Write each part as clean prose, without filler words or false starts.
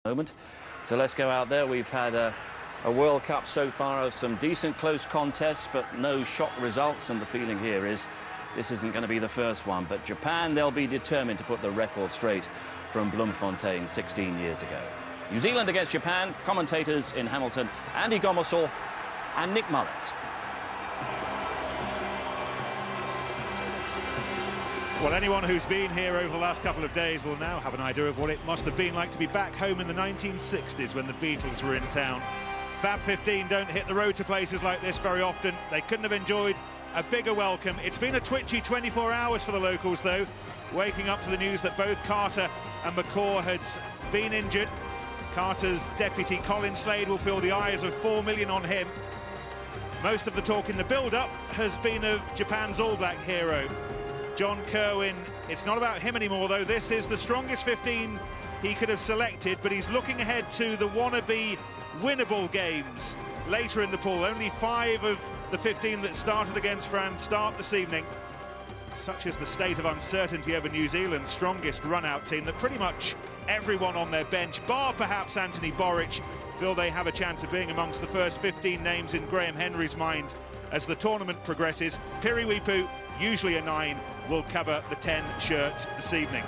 moment. So let's go out there. We've had a World Cup so far of some decent close contests, but no shock results, and the feeling here is this isn't going to be the first one. But Japan, they'll be determined to put the record straight from Bloemfontein 16 years ago. New Zealand against Japan. Commentators in Hamilton, Andy Gomersall and Nick Mullett. Well, anyone who's been here over the last couple of days will now have an idea of what it must have been like to be back home in the 1960s when the Beatles were in town. Fab 15 don't hit the road to places like this very often. They couldn't have enjoyed a bigger welcome. It's been a twitchy 24 hours for the locals, though, waking up to the news that both Carter and McCaw had been injured. Carter's deputy, Colin Slade, will feel the eyes of 4 million on him. Most of the talk in the build-up has been of Japan's All Black hero, John Kirwin. It's not about him anymore, though. This is the strongest 15 he could have selected, but he's looking ahead to the wannabe winnable games later in the pool. Only 5 of the 15 that started against France start this evening. Such is the state of uncertainty over New Zealand's strongest run-out team that pretty much everyone on their bench, bar perhaps Anthony Borich, feel they have a chance of being amongst the first 15 names in Graham Henry's mind as the tournament progresses. Piriwipu, usually a 9, will cover the 10 shirt this evening.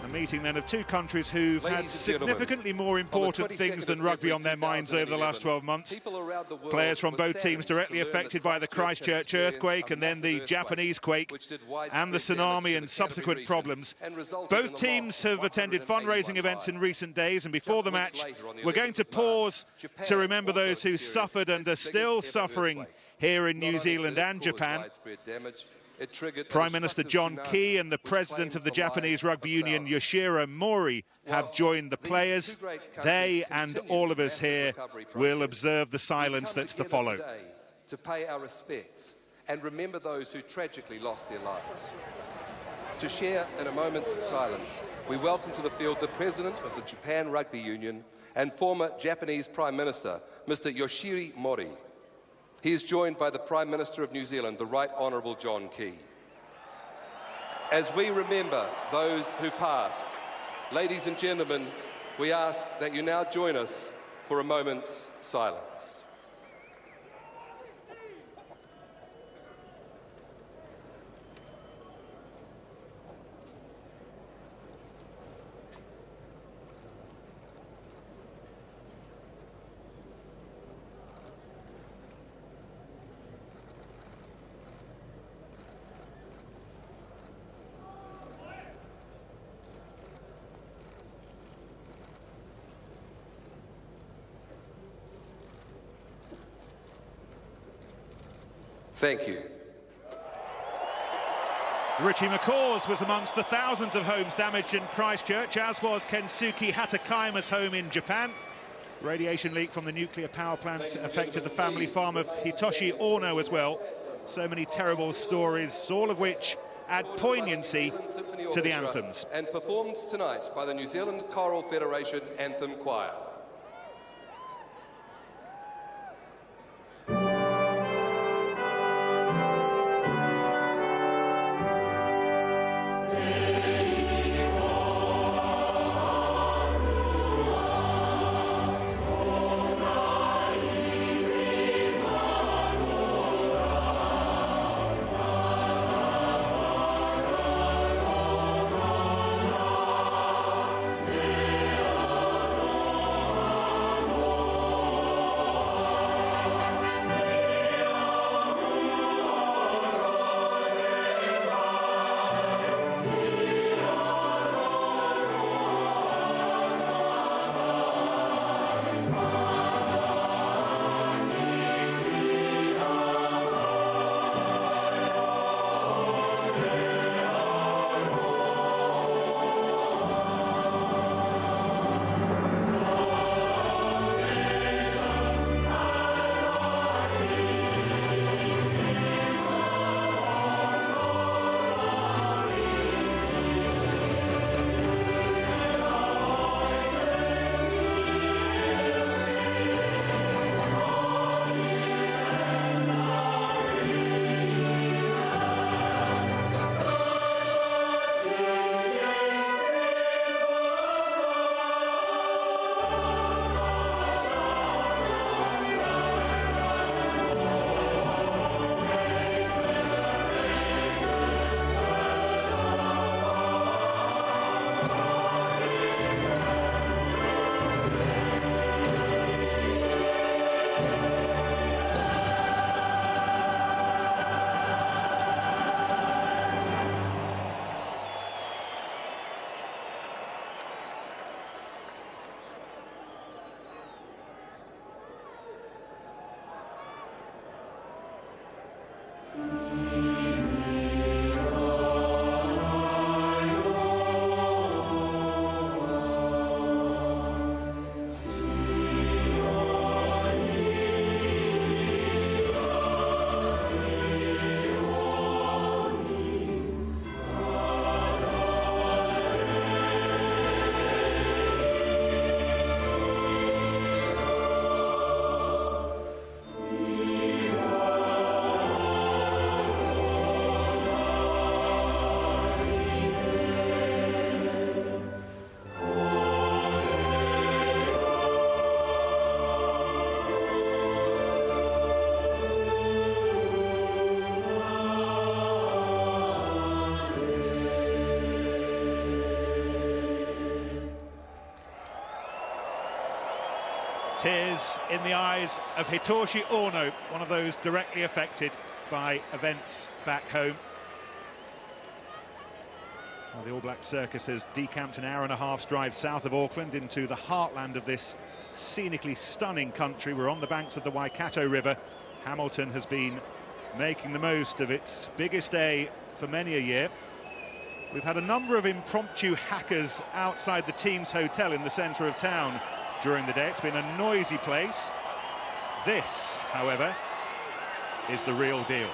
A meeting then of two countries who've had significantly more important things than rugby on their minds over the last 12 months. Players from both teams directly affected by the Christchurch earthquake and then the Japanese quake and the tsunami and subsequent problems. Both teams have attended fundraising events in recent days, and before the match we're going to pause to remember those who suffered and are still suffering here in New Zealand and Japan. Prime Minister John Key and the President of the Japanese Rugby Union, Yoshiro Mori, have joined the players. They and all of us here will observe the silence that's to follow. To pay our respects and remember those who tragically lost their lives. To share in a moment's silence, we welcome to the field the President of the Japan Rugby Union and former Japanese Prime Minister, Mr. Yoshiro Mori. He is joined by the Prime Minister of New Zealand, the Right Honourable John Key. As we remember those who passed, ladies and gentlemen, we ask that you now join us for a moment's silence. Thank you. Richie McCaw's was amongst the thousands of homes damaged in Christchurch, as was Kensuke Hatakaima's home in Japan. Radiation leak from the nuclear power plant affected the family farm of Hitoshi Ono as well. So many terrible stories, all of which add poignancy to the anthems. And performed tonight by the New Zealand Choral Federation Anthem Choir. Tears in the eyes of Hitoshi Ono, one of those directly affected by events back home. Well, the All Black Circus has decamped an hour-and-a-half's drive south of Auckland into the heartland of this scenically stunning country. We're on the banks of the Waikato River. Hamilton has been making the most of its biggest day for many a year. We've had a number of impromptu hackers outside the team's hotel in the centre of town during the day. It's been a noisy place. This, however, is the real deal.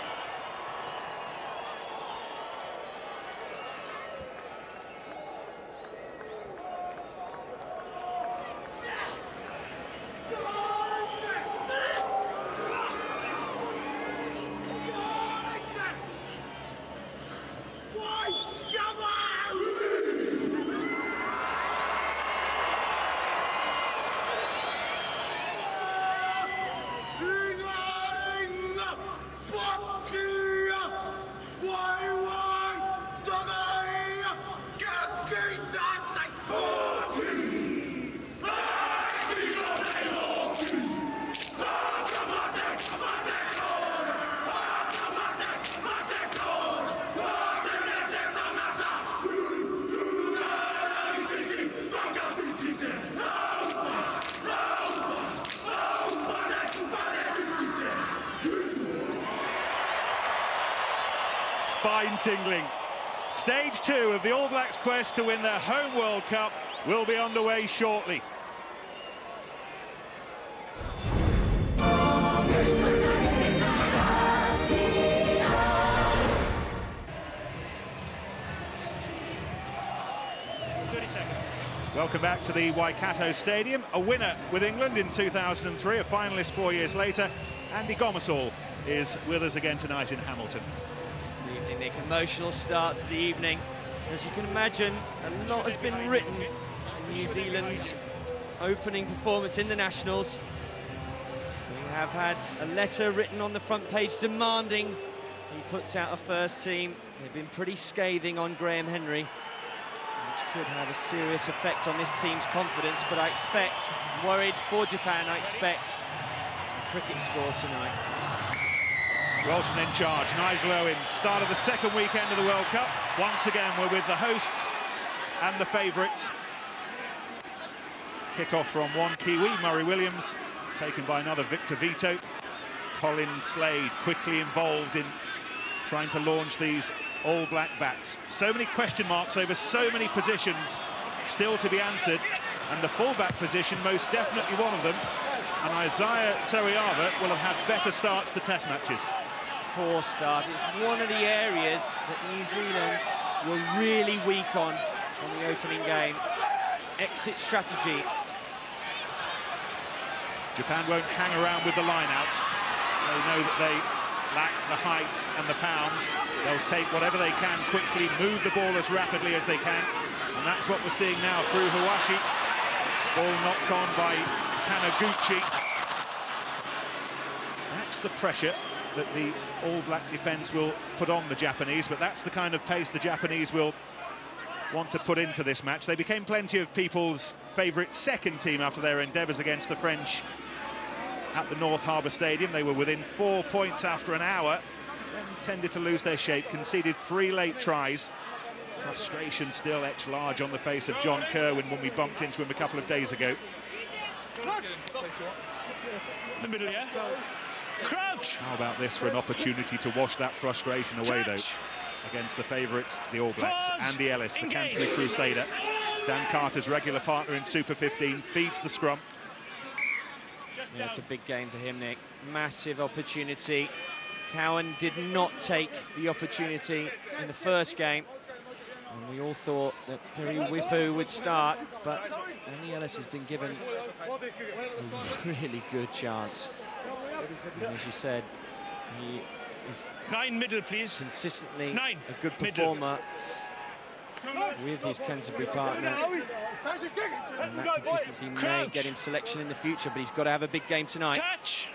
Spine-tingling. Stage 2 of the All Blacks' quest to win their home World Cup will be underway shortly. Welcome back to the Waikato Stadium. A winner with England in 2003, a finalist 4 years later. Andy Gomersall is with us again tonight in Hamilton. Good evening, Nick. Emotional start to the evening. As you can imagine, a lot has been written in New Zealand's opening performance in the Nationals. We have had a letter written on the front page demanding he puts out a first team. They've been pretty scathing on Graham Henry, which could have a serious effect on this team's confidence, but I expect, worried for Japan, I expect a cricket score tonight. Welshman in charge, Nigel Owens, start of the second weekend of the World Cup. Once again, we're with the hosts and the favourites. Kick-off from one Kiwi, Murray Williams, taken by another Victor Vito. Colin Slade quickly involved in trying to launch these All Black backs. So many question marks over so many positions still to be answered, and the fullback position most definitely one of them. And Isaiah Teriava will have had better starts to test matches. Poor start. It's one of the areas that New Zealand were really weak on the opening game. Exit strategy. Japan won't hang around with the lineouts. They know that they lack the height and the pounds. They'll take whatever they can quickly, move the ball as rapidly as they can, and that's what we're seeing now through Hawashi. Ball knocked on by Taniguchi. That's the pressure that the All Black defence will put on the Japanese, but that's the kind of pace the Japanese will want to put into this match. They became plenty of people's favourite second team after their endeavours against the French at the North Harbour Stadium. They were within 4 points after an hour, then tended to lose their shape, conceded 3 late tries. Frustration still etched large on the face of John Kerwin when we bumped into him a couple of days ago. The middle, yeah. Crouch! How about this for an opportunity to wash that frustration away, though, against the favourites, the All Blacks. Pause. Andy Ellis, the Engage. Canterbury Crusader, Dan Carter's regular partner in Super 15, feeds the scrum. Yeah, it's a big game for him, Nick. Massive opportunity. Cowan did not take the opportunity in the first game, and we all thought that Piri Wipu would start, but Andy Ellis has been given a really good chance. And as you said, he is 9 middle, please. consistently 9 a good middle. performer with his Canterbury partner, and that consistency may Crouch. get him selection in the future, but he's got to have a big game tonight. Touch.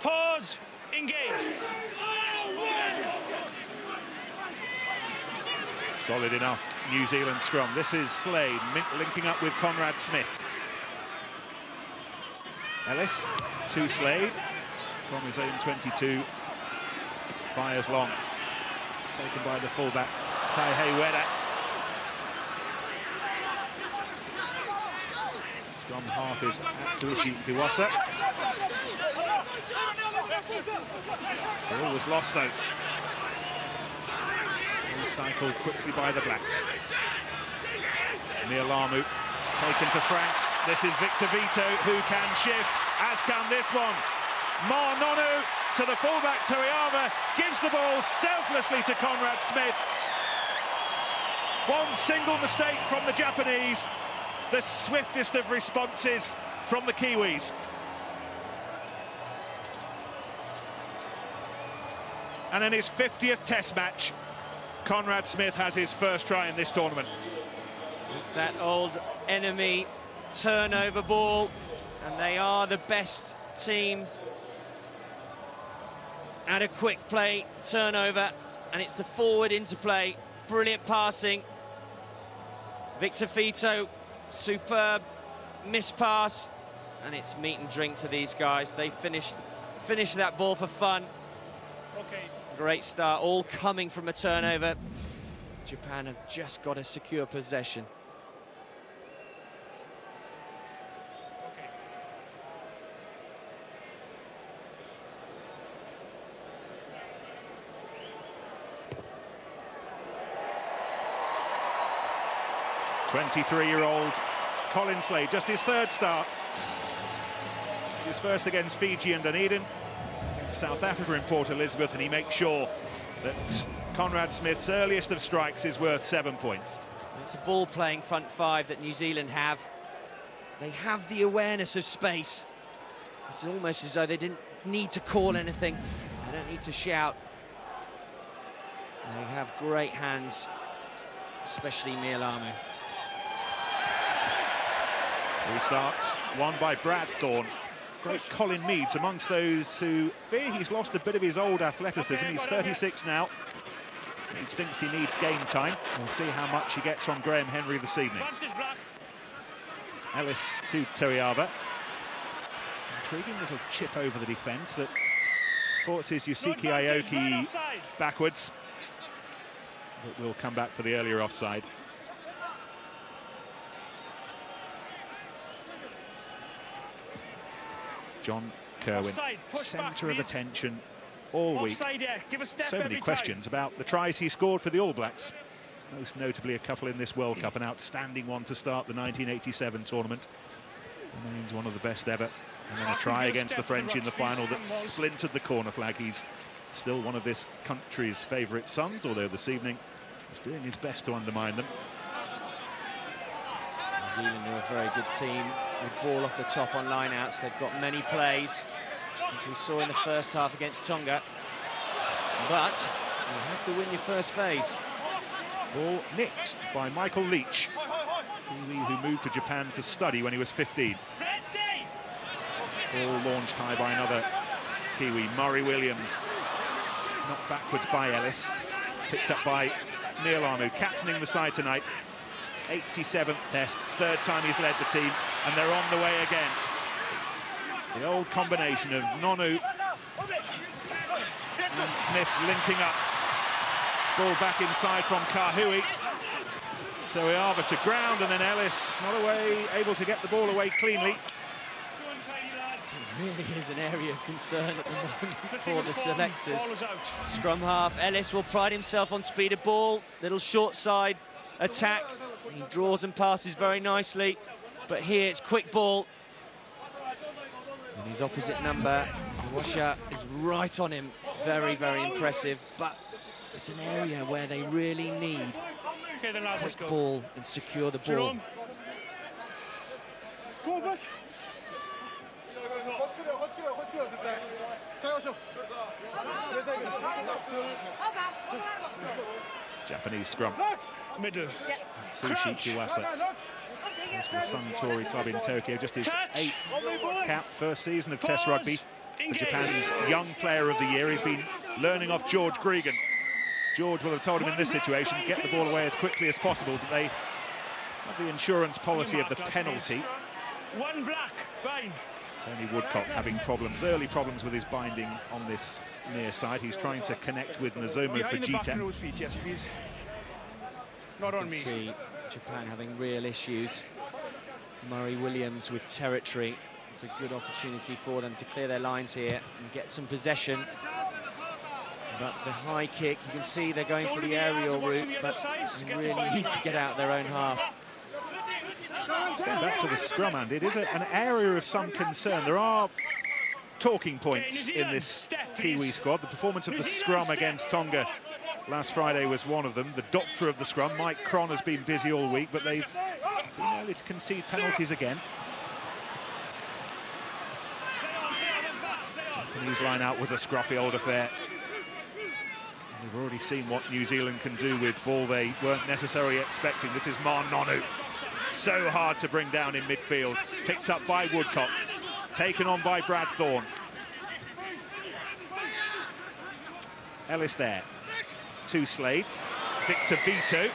Pause. Engage. Solid enough New Zealand scrum. This is Slade linking up with Conrad Smith. Ellis to Slade from his own 22. Fires long. Taken by the fullback, Taihei Weda. Scrum half is Atsuishi Iwasa. Ball was lost though. Recycled quickly by the Blacks. Mialamu taken to Franks. This is Victor Vito who can shift, as can this one. Ma Nonu to the fullback Toiava, gives the ball selflessly to Conrad Smith. One single mistake from the Japanese, the swiftest of responses from the Kiwis. And in his 50th Test match, Conrad Smith has his first try in this tournament. It's that old enemy turnover ball, and they are the best team at a quick play turnover, and it's the forward interplay. Brilliant passing. Victor Vito, superb miss pass, and it's meat and drink to these guys. They finish that ball for fun. Okay. Great start, all coming from a turnover. Japan have just got a secure possession. Okay. '23-year-old Colin Slade, just his third start. His first against Fiji and Dunedin, South Africa in Port Elizabeth, and he makes sure that Conrad Smith's earliest of strikes is worth 7 points. It's a ball-playing front five that New Zealand have. They have the awareness of space. It's almost as though they didn't need to call anything. They don't need to shout. They have great hands, especially Mialamu. Restarts, won by Brad Thorne. Great Colin Meads amongst those who fear he's lost a bit of his old athleticism. He's 36 now. Meads thinks he needs game time. We'll see how much he gets from Graham Henry this evening. Ellis to Toiava. Intriguing little chip over the defence that forces Yusiki Aoki backwards. But will come back for the earlier offside. John Kerwin, centre of attention all week. So many questions about the tries he scored for the All Blacks. Most notably a couple in this World Cup, an outstanding one to start the 1987 tournament. Remains one of the best ever. And then a try against the French in the final that splintered the corner flag. He's still one of this country's favourite sons, although this evening he's doing his best to undermine them. New Zealand are a very good team with ball off the top on line-outs. They've got many plays, which we saw in the first half against Tonga. But you have to win your first phase. Ball nicked by Michael Leach, Kiwi who moved to Japan to study when he was 15. Ball launched high by another Kiwi, Murray Williams. Knocked backwards by Ellis. Picked up by Mialamu, captaining the side tonight. 87th Test, third time he's led the team, and they're on the way again. The old combination of Nonu and Smith linking up. Ball back inside from Kahui. Toiava to ground, and then Ellis not able to get the ball away cleanly. It really is an area of concern at the moment for the selectors. Scrum half, Ellis will pride himself on speed of ball. Little short side attack. He draws and passes very nicely, but here it's quick ball. And his opposite number, Washa, is right on him. Very, very impressive, but it's an area where they really need quick ball and secure the ball. Japanese scrum. Middle. Sushi Iwasa. Plays for the Suntory club in Tokyo. Just his 8th cap, first season of Test rugby. For Japan's Young Player of the Year. He's been learning off George Gregan. George will have told him in this situation, get the ball away as quickly as possible, but they have the insurance policy of the penalty. One black, fine. Tony Woodcock having problems, early problems with his binding on this near side. He's trying to connect with Nozomu for G10. Feet, yes, please. Not on me. See Japan having real issues. Murray Williams with territory. It's a good opportunity for them to clear their lines here and get some possession. But the high kick, you can see they're going for the aerial route, but they really need to get out their own half. Let's go back to the scrum, and it is an area of some concern. There are talking points in this Kiwi squad. The performance of the scrum against Tonga last Friday was one of them. The doctor of the scrum, Mike Cron, has been busy all week, but they've been able to concede penalties again. Japanese line-out was a scruffy old affair. We've already seen what New Zealand can do with ball they weren't necessarily expecting. This is Ma Nonu. So hard to bring down in midfield. Picked up by Woodcock. Taken on by Brad Thorne. Ellis there. To Slade. Victor Vito.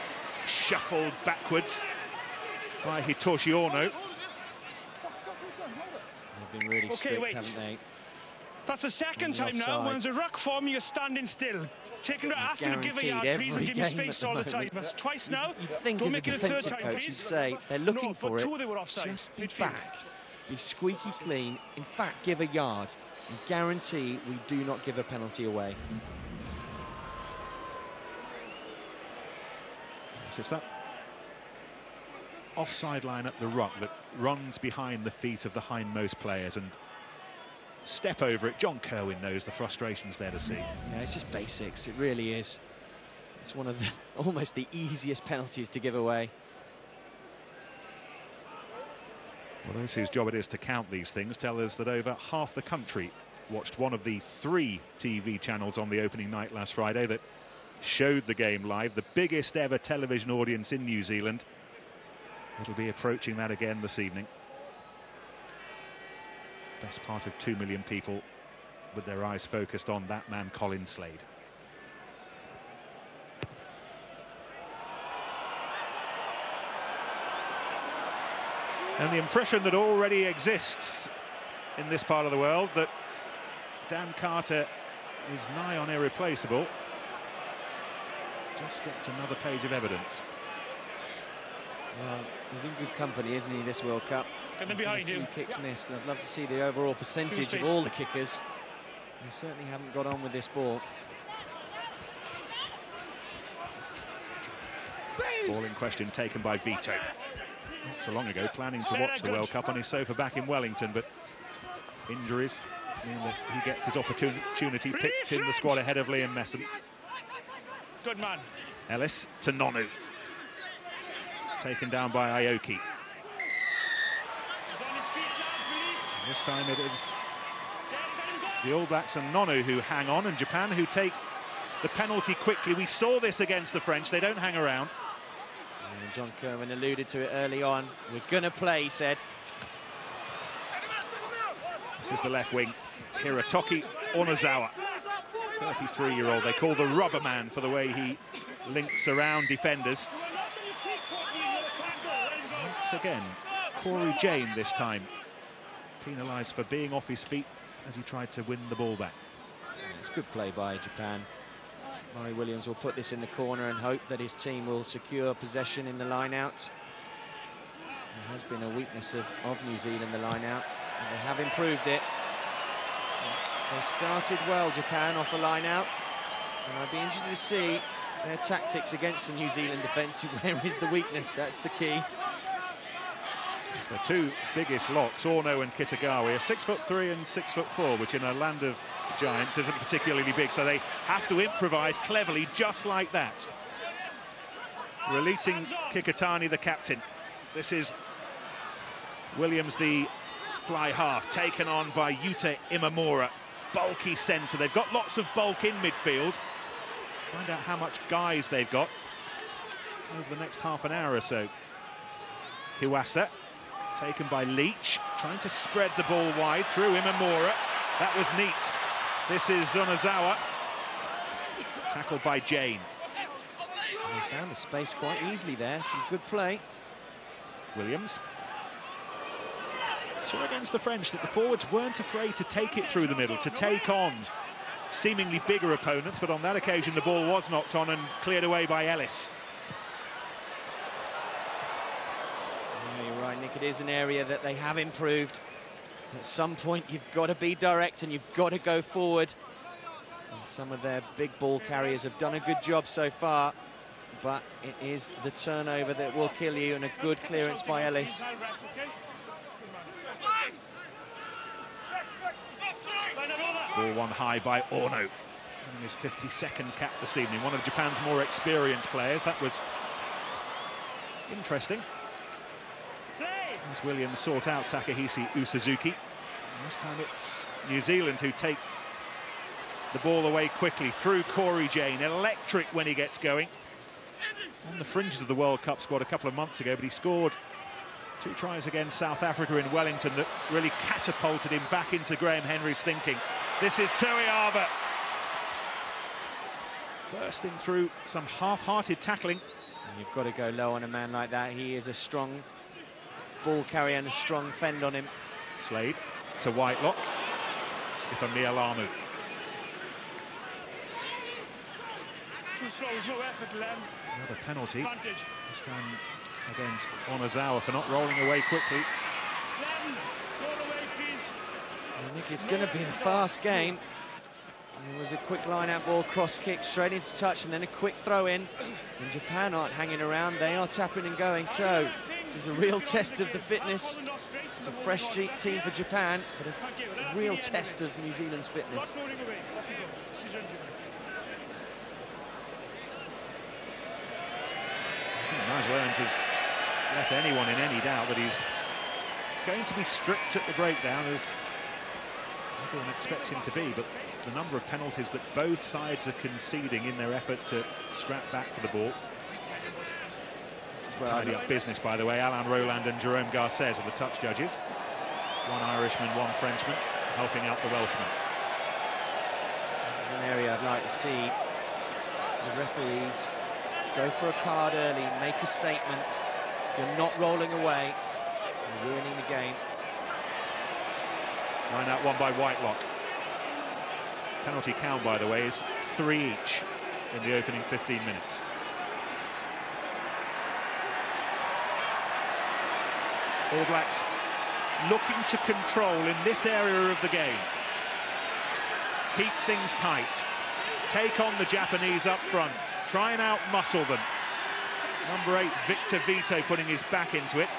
Shuffled backwards by Hitoshi Ono. They've been really strict, haven't they? That's the second time now. When there's a ruck form, you're standing still. Asking to give a yard, please, and give me space all the time. That's twice now. You'd think Don't as a make it a third defensive time, coach, please. you'd say they're looking for it. They were offside. Just be back, be squeaky clean. In fact, give a yard and guarantee we do not give a penalty away. So it's that offside line at the ruck that runs behind the feet of the hindmost players, and step over it. John Kerwin knows the frustrations there to see. Yeah, it's just basics. It really is. It's one of the almost the easiest penalties to give away. Well, those whose job it is to count these things tell us that over half the country watched one of the 3 TV channels on the opening night last Friday that showed the game live. The biggest ever television audience in New Zealand. It'll be approaching that again this evening. Best part of 2 million people with their eyes focused on that man, Colin Slade. And the impression that already exists in this part of the world that Dan Carter is nigh on irreplaceable just gets another page of evidence. Well, he's in good company, isn't he, this World Cup? Coming behind you. you. Kicks missed. I'd love to see the overall percentage of all the kickers. They certainly haven't got on with this ball. Ball in question taken by Vito. Not so long ago, planning to watch the World Cup on his sofa back in Wellington, but injuries mean that he gets his opportunity picked in the squad ahead of Liam Messam. Good man. Ellis to Nonu. Taken down by Aoki. This time it is the All Blacks and Nonu who hang on, and Japan who take the penalty quickly. We saw this against the French. They don't hang around. And John Kerwin alluded to it early on. We're going to play, he said. This is the left wing. Hirotoki Onozawa, 33-year-old. They call the rubber man for the way he links around defenders. Once again, Corey Jane this time penalised for being off his feet as he tried to win the ball back. It's good play by Japan. Murray Williams will put this in the corner and hope that his team will secure possession in the line-out. It has been a weakness of New Zealand, the line-out, and they have improved it. They started well, Japan, off a line-out, and I'd be interested to see their tactics against the New Zealand defence. Where is the weakness? That's the key. It's the 2 biggest locks, Orno and Kitagawa, are 6'3" and 6'4", which in a land of giants isn't particularly big, so they have to improvise cleverly just like that. Releasing Kikatani, the captain. This is Williams, the fly half, taken on by Yuta Imamura. Bulky centre. They've got lots of bulk in midfield. Find out how much guys they've got over the next half an hour or so. Hiwasa, taken by Leach, trying to spread the ball wide through Imamura. That was neat. This is Onozawa, tackled by Jane. And they found the space quite easily there. Some good play. Williams. Saw against the French that the forwards weren't afraid to take it through the middle, to take on seemingly bigger opponents, but on that occasion the ball was knocked on and cleared away by Ellis. Yeah, you're right, Nick, it is an area that they have improved. At some point you've got to be direct and you've got to go forward. And some of their big ball carriers have done a good job so far, but it is the turnover that will kill you, and a good clearance by Ellis. Ball won high by Orno in his 52nd cap this evening, one of Japan's more experienced players. That was interesting. As Williams sought out Takahisi Usuzuki. This time it's New Zealand who take the ball away quickly through Corey Jane. Electric when he gets going. On the fringes of the World Cup squad a couple of months ago, but he scored 2 tries against South Africa in Wellington that really catapulted him back into Graham Henry's thinking. This is Tuiava bursting through some half-hearted tackling. And you've got to go low on a man like that. He is a strong ball carrier and a strong fend on him. Slade to Whitelock. Skipper Mialamu. Too slow, no effort, Len. Another penalty. Advantage. This time against Onozawa for not rolling away quickly. Len, roll away, please. I think it's going to be a fast game. And there was a quick line-out ball, cross kick straight into touch, and then a quick throw-in. And Japan aren't hanging around, they are tapping and going. So this is a real test of the fitness. It's a fresh team for Japan, but a real test of New Zealand's fitness. Nigel Owens has left anyone in any doubt that he's going to be strict at the breakdown, as everyone expects him to be, but the number of penalties that both sides are conceding in their effort to scrap back for the ball. Tidy up business, by the way. Alain Roland and Jerome Garces are the touch judges. One Irishman, one Frenchman, helping out the Welshman. This is an area I'd like to see the referees go for a card early, make a statement. If you're not rolling away, you're ruining the game. Line out one by Whitelock. Penalty count, by the way, is 3 each in the opening 15 minutes. All Blacks looking to control in this area of the game. Keep things tight. Take on the Japanese up front. Try and out-muscle them. Number 8, Victor Vito, putting his back into it.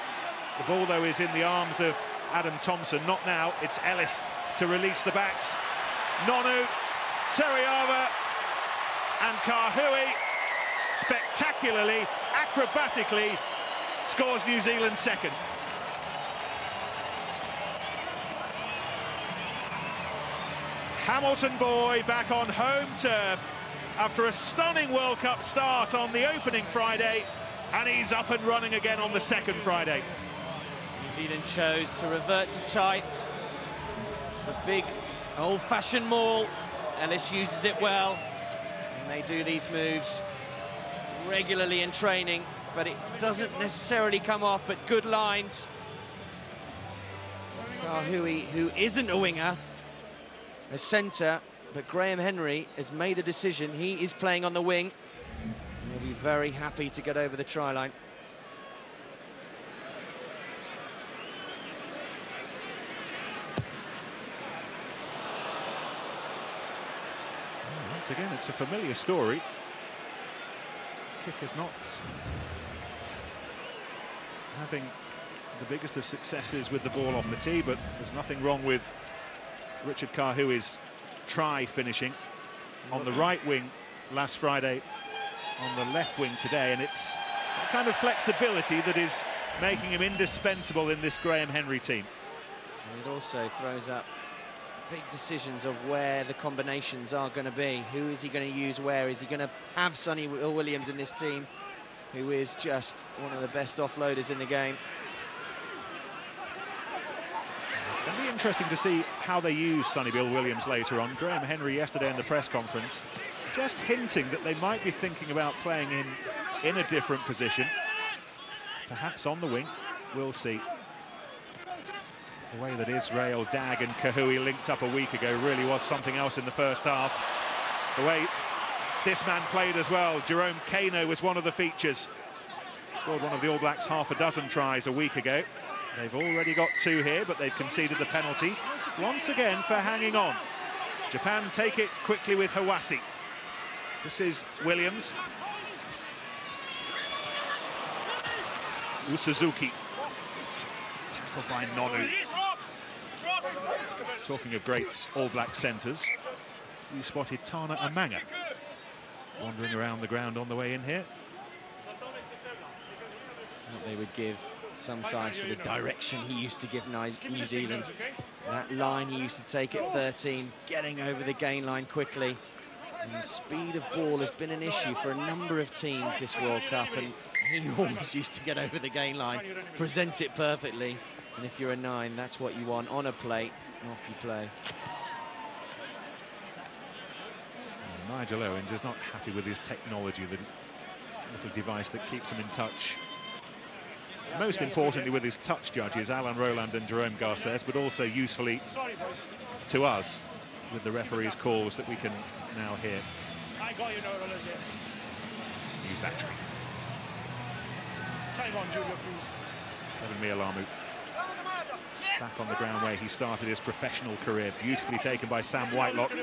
The ball, though, is in the arms of Adam Thompson. Not now. It's Ellis to release the backs. Nonu, Tuiava and Kahui spectacularly, acrobatically scores New Zealand's second. Hamilton boy back on home turf after a stunning World Cup start on the opening Friday, and he's up and running again on the second Friday. New Zealand chose to revert to tight. The big old-fashioned maul. Ellis uses it well, and they do these moves regularly in training, but it doesn't necessarily come off, but good lines. Kahui, who isn't a winger, a centre, but Graham Henry has made the decision. He is playing on the wing. He'll be very happy to get over the try line. Once again, it's a familiar story. Kickers not having the biggest of successes with the ball off the tee, but there's nothing wrong with Richard Kahui's try finishing on the right wing last Friday, on the left wing today, and it's that kind of flexibility that is making him indispensable in this Graham Henry team. And it also throws up big decisions of where the combinations are going to be. Who is he going to use where? Is he going to have Sonny Williams in this team, who is just one of the best offloaders in the game? It's going to be interesting to see how they use Sonny Bill Williams later on. Graham Henry yesterday in the press conference just hinting that they might be thinking about playing him in a different position, perhaps on the wing. We'll see. The way that Israel, Dag and Kahui linked up a week ago really was something else in the first half. The way this man played as well, Jerome Kano, was one of the features. Scored one of the All Blacks' half a dozen tries a week ago. They've already got 2 here, but they've conceded the penalty once again for hanging on. Japan take it quickly with Hawasi. This is Williams. Suzuki. Tackled by Nonu. Talking of great All Black centres, you spotted Tana Amanga wandering around the ground on the way in here. What they would give sometimes for the direction he used to give New Zealand. That line he used to take at 13, getting over the gain line quickly. And speed of ball has been an issue for a number of teams this World Cup, and he always used to get over the gain line, present it perfectly, and if you're a 9, that's what you want. On a plate, off you play. Nigel Owens is not happy with his technology, the little device that keeps him in touch. Most importantly with his touch judges, Alan Rowland and Jerome Garces, but also usefully to us with the referee's calls that we can now hear. New battery. Time on, Julia, please. Kevin Mealamu back on the ground where he started his professional career. Beautifully taken by Sam Whitelock.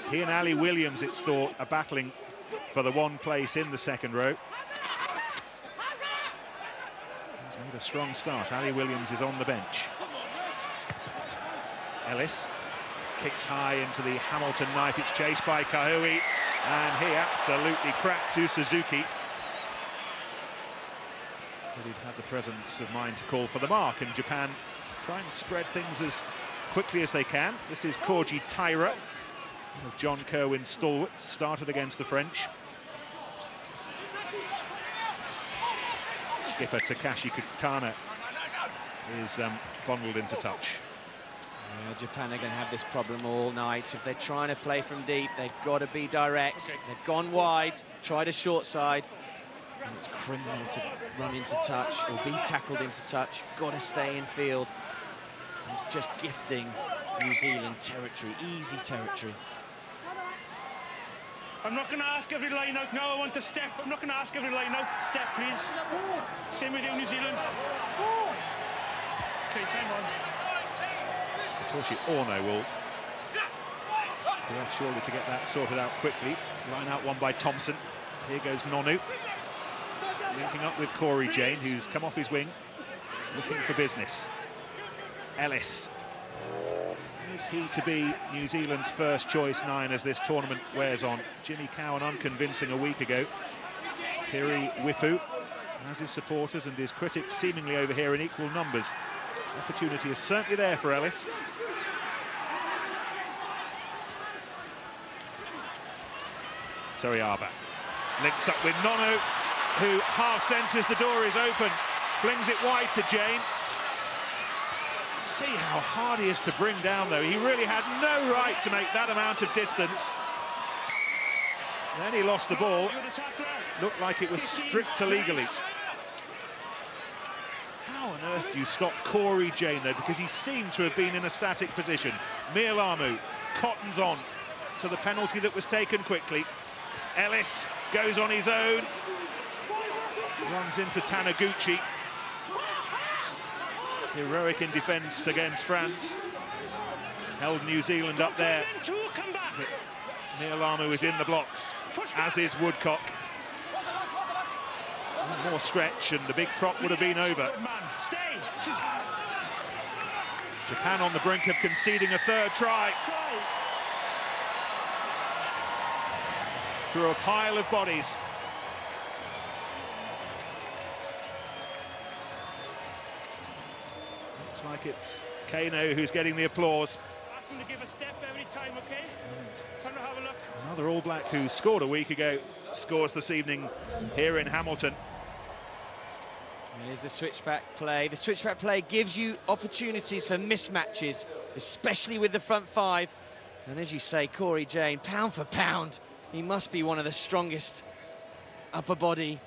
He and Ali Williams, it's thought, are battling for the 1 place in the second row. He's made a strong start. Ali Williams is on the bench. Ellis kicks high into the Hamilton Knight. It's chased by Kahui, and he absolutely cracks Suzuki. But he'd had the presence of mind to call for the mark, and Japan try and spread things as quickly as they can. This is Koji Taira, John Kerwin's stalwarts, started against the French. Skipper Takashi Kitana is bundled into touch. Yeah, Japan are going to have this problem all night. If they're trying to play from deep, they've got to be direct. Okay. They've gone wide, tried a short side. And it's criminal to run into touch or be tackled into touch. Got to stay in field. And it's just gifting New Zealand territory, easy territory. I'm not going to ask every line out now. I want to step. I'm not going to ask every line out. Step, please. Same with you, New Zealand. Okay, time on. Satoshi Ono will be off surely to get that sorted out quickly. Line out one by Thompson. Here goes Nonu. Linking up with Corey Jane, who's come off his wing, looking for business. Ellis. Is he to be New Zealand's first choice 9 as this tournament wears on? Jimmy Cowan unconvincing a week ago. Piri Wipu has his supporters and his critics seemingly over here in equal numbers. Opportunity is certainly there for Ellis. Toriaba links up with Nonu, who half senses the door is open, flings it wide to Jane. See how hard he is to bring down, though. He really had no right to make that amount of distance. Then he lost the ball. Looked like it was stripped illegally. How on earth do you stop Corey Jane, though? Because he seemed to have been in a static position. Mealamu cottons on to the penalty that was taken quickly. Ellis goes on his own. Runs into Taniguchi. Heroic in defence against France. Held New Zealand up there. But Mealamu is in the blocks, as is Woodcock. One more stretch and the big prop would have been over. Japan on the brink of conceding a third try. Through a pile of bodies. Looks like it's Kano who's getting the applause. Ask him to give a step every time, okay? Time to have a look. Another All Black who scored a week ago scores this evening here in Hamilton. Here's the switchback play. The switchback play gives you opportunities for mismatches, especially with the front 5. And as you say, Corey Jane, pound for pound, he must be one of the strongest upper body.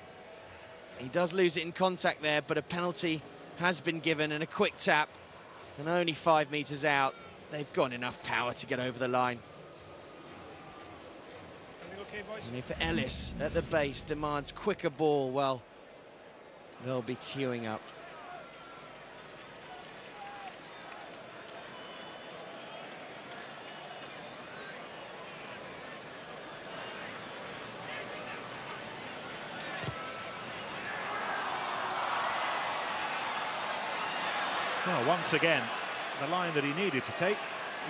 He does lose it in contact there, but a penalty has been given and a quick tap. And only 5 metres out, they've got enough power to get over the line. And if Ellis at the base demands quicker ball, well, they'll be queuing up. Well, once again, the line that he needed to take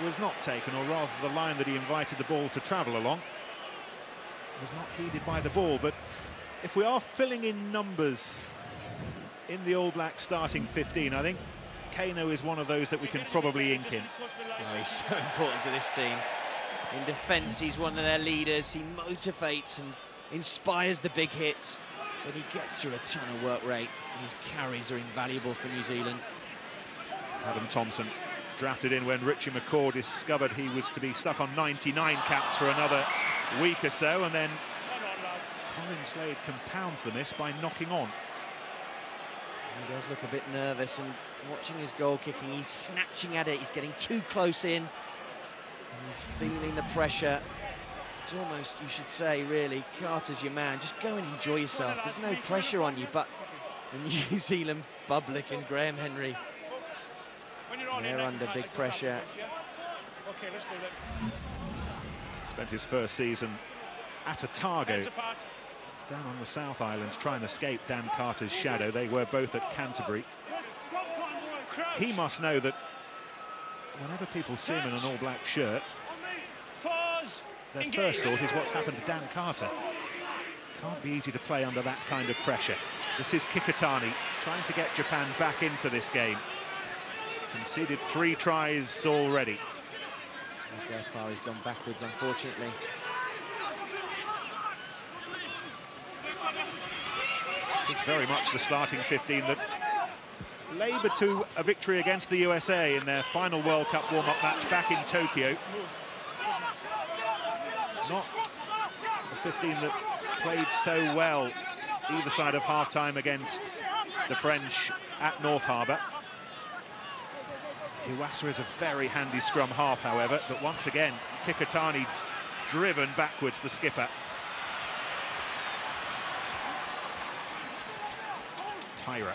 was not taken, or rather the line that he invited the ball to travel along was not heeded by the ball. But if we are filling in numbers in the All Blacks starting 15, I think Kano is one of those that we can probably ink in. Oh, he's so important to this team. In defence, he's one of their leaders. He motivates and inspires the big hits, but he gets through a ton of work rate, and his carries are invaluable for New Zealand. Adam Thompson drafted in when Richie McCaw discovered he was to be stuck on 99 caps for another week or so, and then Colin Slade compounds the miss by knocking on. He does look a bit nervous, and watching his goal kicking, he's snatching at it, he's getting too close in, and he's feeling the pressure. It's almost, you should say, really, Carter's your man, just go and enjoy yourself. There's no pressure on you, but the New Zealand public and Graham Henry, they're under big pressure. Spent his first season at Otago, down on the South Island, trying to escape Dan Carter's shadow. They were both at Canterbury. He must know that whenever people see him in an all-black shirt, their first thought is what's happened to Dan Carter. Can't be easy to play under that kind of pressure. This is Kikutani trying to get Japan back into this game. Conceded 3 tries already. Look how far he's gone backwards, unfortunately. It's very much the starting 15 that laboured to a victory against the USA in their final World Cup warm-up match back in Tokyo. It's not the 15 that played so well either side of half-time against the French at North Harbour. Iwasa is a very handy scrum half, however, but once again, Kikutani driven backwards, the skipper. Tyra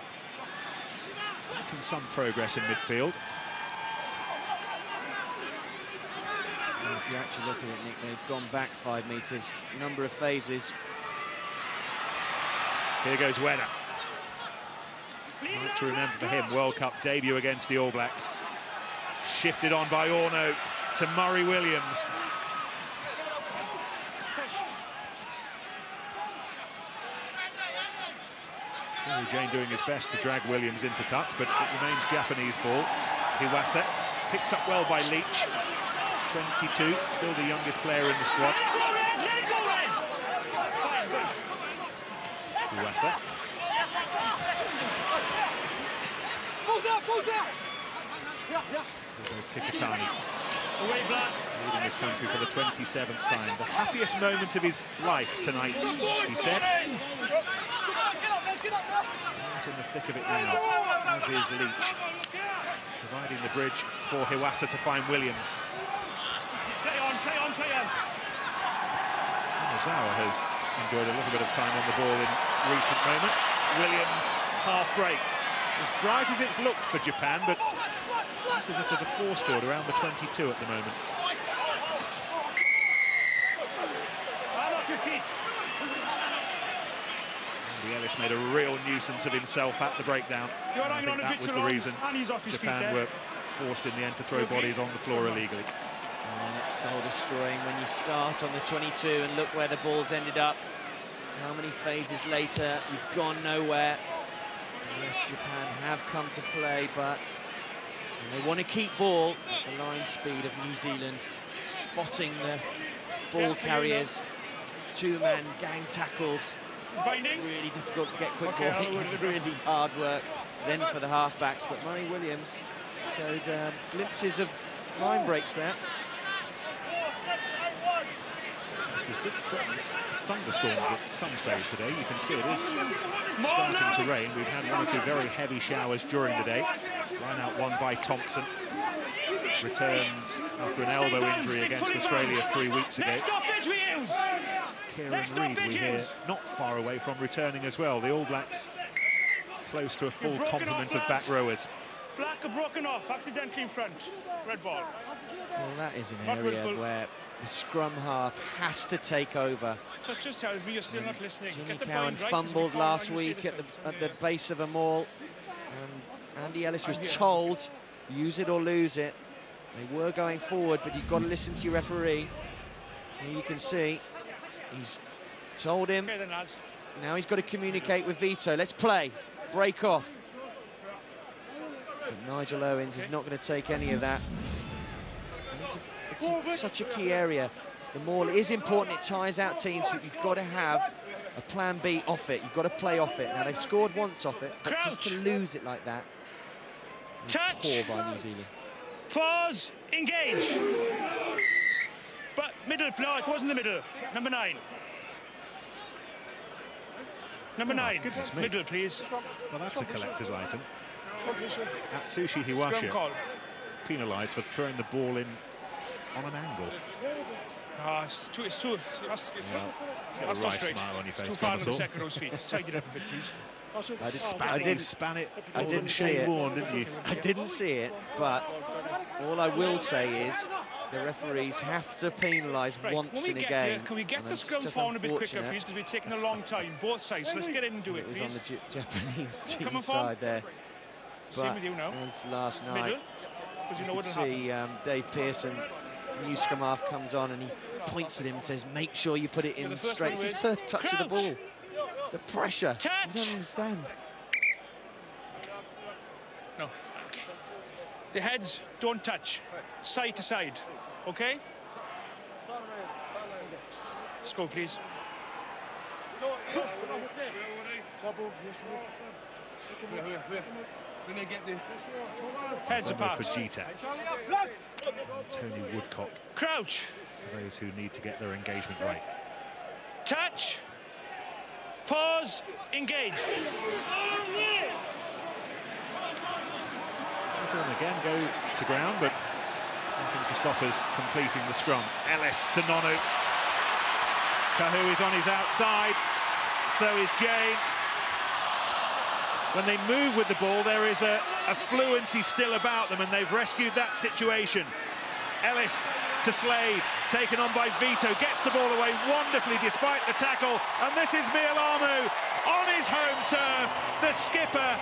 making some progress in midfield. And if you actually look at it, Nick, they've gone back 5 metres, number of phases. Here goes Weda. Right to remember for him, World Cup debut against the All Blacks. Shifted on by Orno to Murray Williams. Billy Jane doing his best to drag Williams into touch, but it remains Japanese ball. Iwasa picked up well by Leach. 22, still the youngest player in the squad. Iwasa. There goes Kikutani, leading his country for the 27th time. The happiest moment of his life tonight, he said. He's in the thick of it now, as is Leach, providing the bridge for Iwasa to find Williams. Play on. Ozawa has enjoyed a little bit of time on the ball in recent moments. Williams, half break. As bright as it's looked for Japan, but it's as if there's a force field around the 22 at the moment. Andy Ellis made a real nuisance of himself at the breakdown. I think that was the reason Japan were forced in the end to throw bodies on the floor illegally. Oh, that's soul-destroying when you start on the 22 and look where the ball's ended up. How many phases later, you've gone nowhere. Yes, Japan have come to play, but they want to keep ball at the line speed of New Zealand, spotting the ball carriers, 2-man gang tackles. Really difficult to get quick ball. It was really hard work then for the halfbacks, but Murray Williams showed glimpses of line breaks there. forecasters did threaten thunderstorms at some stage today. You can see it is starting to rain. We've had one or two very heavy showers during the day. Line out one by Thompson. Returns after an elbow injury against Australia 3 weeks ago. Kieran Reid, we hear, not far away from returning as well. The All Blacks close to a full complement of back rowers. Black are broken off, accidentally in front. Red ball. Well, that is an area where the scrum half has to take over. Just tells me you're still not listening. Jimmy Cowan fumbled last week at the base of a maul, and Andy Ellis was told, use it or lose it. They were going forward, but you've got to listen to your referee. Here you can see he's told him. Okay, then, lads. Now he's got to communicate with Vito. Let's play. Break off. But Nigel Owens is not going to take any of that. It's such a key area. The maul is important. It tires out teams, but you've got to have a plan B off it. You've got to play off it. Now, they've scored once off it, but just to lose it like that is poor by New Zealand. Pause, engage. But middle, no, it wasn't the middle. Number 9. Number 9, middle, please. Well, that's a collector's item. Atsushi Hiwasha penalised for throwing the ball in on an angle. It's too that's not straight. Smile on your face. It's too far on the second row's feet. Just tidy it up a bit, please. I didn't see it. Warren, didn't you? I didn't see it, but all I will say is the referees have to penalise once in a game. Can we get the scrum forward a bit quicker, please, because we're taking a long time, both sides. So let's get in and do it, please. It was on the Japanese team side there. Same with you now. As last night, you know could see Dave Pearson, new scrum half, comes on and he points at him and says, make sure you put it in straight. It's his first touch of the ball. The pressure, you don't understand. No. The heads don't touch, side to side, okay? Let's go, please. Heads apart. For Gita. Tony Woodcock. Crouch. For those who need to get their engagement right. Touch. Pause. Engage. And again go to ground, but nothing to stop us completing the scrum. Ellis to Nonu. Kahu is on his outside. So is Jane. When they move with the ball, there is a fluency still about them, and they've rescued that situation. Ellis to Slade, taken on by Vito, gets the ball away wonderfully despite the tackle, and this is Mialamu on his home turf, the skipper,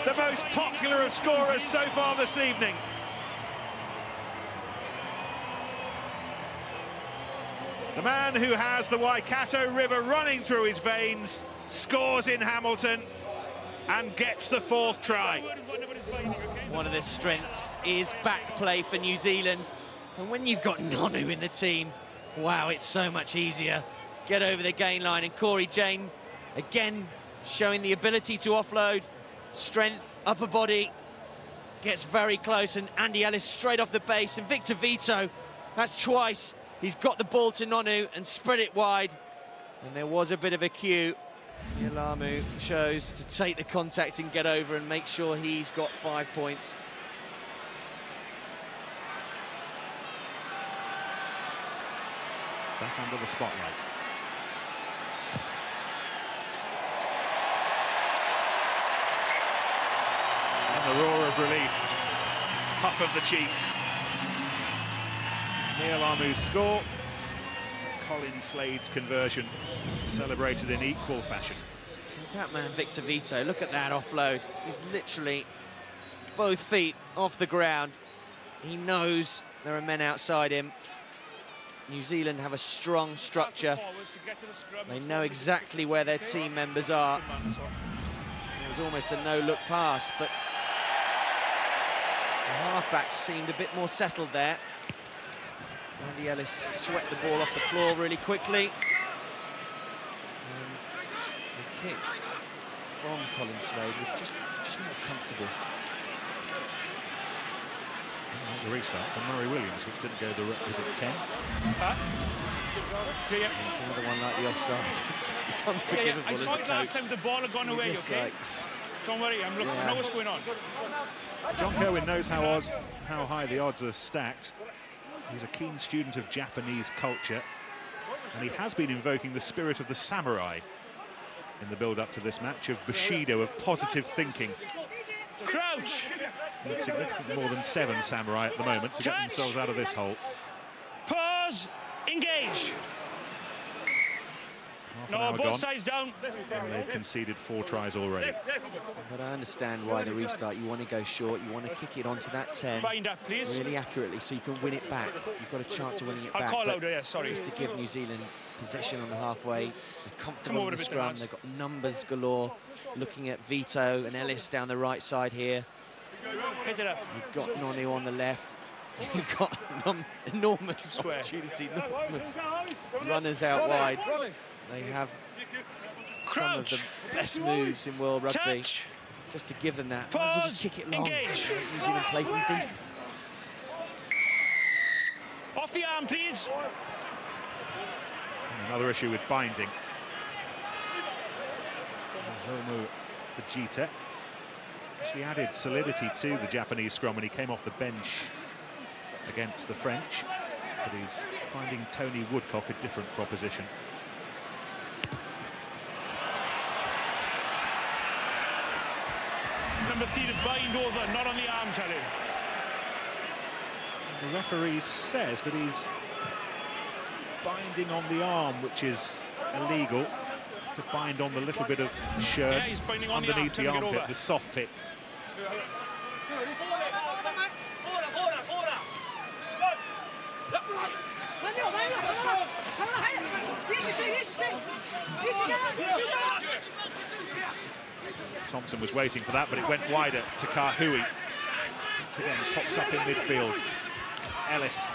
the most popular of scorers so far this evening. The man who has the Waikato River running through his veins scores in Hamilton and gets the 4th try. One of the strengths is back play for New Zealand. And when you've got Nonu in the team, wow, it's so much easier. Get over the gain line, and Corey Jane, again, showing the ability to offload, strength, upper body, gets very close, and Andy Ellis straight off the base, and Victor Vito, that's twice. He's got the ball to Nonu and spread it wide. And there was a bit of a cue. Mialamu chose to take the contact and get over and make sure he's got 5 points. Back under the spotlight. And the roar of relief. Puff of the cheeks. Mialamu's score. Colin Slade's conversion celebrated in equal fashion. There's that man, Victor Vito. Look at that offload. He's literally both feet off the ground. He knows there are men outside him. New Zealand have a strong structure. They know exactly where their team members are. It was almost a no-look pass, but the halfbacks seemed a bit more settled there. Andy Ellis swept the ball off the floor really quickly. And the kick from Colin Slade was just more comfortable. The restart from Murray Williams, which didn't go the requisite 10. It's another one like the offside. It's unforgivable. I saw it last time the ball had gone away, okay? Like, don't worry, I'm looking. I know what's going on. John Kerwin knows how high the odds are stacked. He's a keen student of Japanese culture, and he has been invoking the spirit of the samurai in the build-up to this match, of Bushido, of positive thinking. Crouch! Need significantly more than 7 samurai at the moment to get themselves out of this hole. Pause! Engage! No, both sides down. And they've conceded 4 tries already. but I understand why the restart. You want to go short, you want to kick it onto that 10 Bind up, please. really accurately so you can win it back. You've got a chance of winning it back. I'll call out there, sorry. Just to give New Zealand possession on the halfway. They're comfortable in the scrum. They've got numbers galore. Looking at Vito and Ellis down the right side here. Hit it up. You've got Nonu on the left. You've got enormous opportunity, enormous runners out wide. They have some of the best moves in world rugby. Just to give them that, might as well just kick it long. New Zealand play from deep. Off the arm, please. Another issue with binding. Zomu Fujita actually added solidity to the Japanese scrum when he came off the bench against the French, but he's finding Tony Woodcock a different proposition. Number 3 to bind over, not on the arm, Charlie. The referee says that he's binding on the arm, which is illegal. To bind on the little bit of shirt underneath the armpit, the soft tip. Thompson was waiting for that, but it went wider to Kahui. Once again, pops up in midfield. Ellis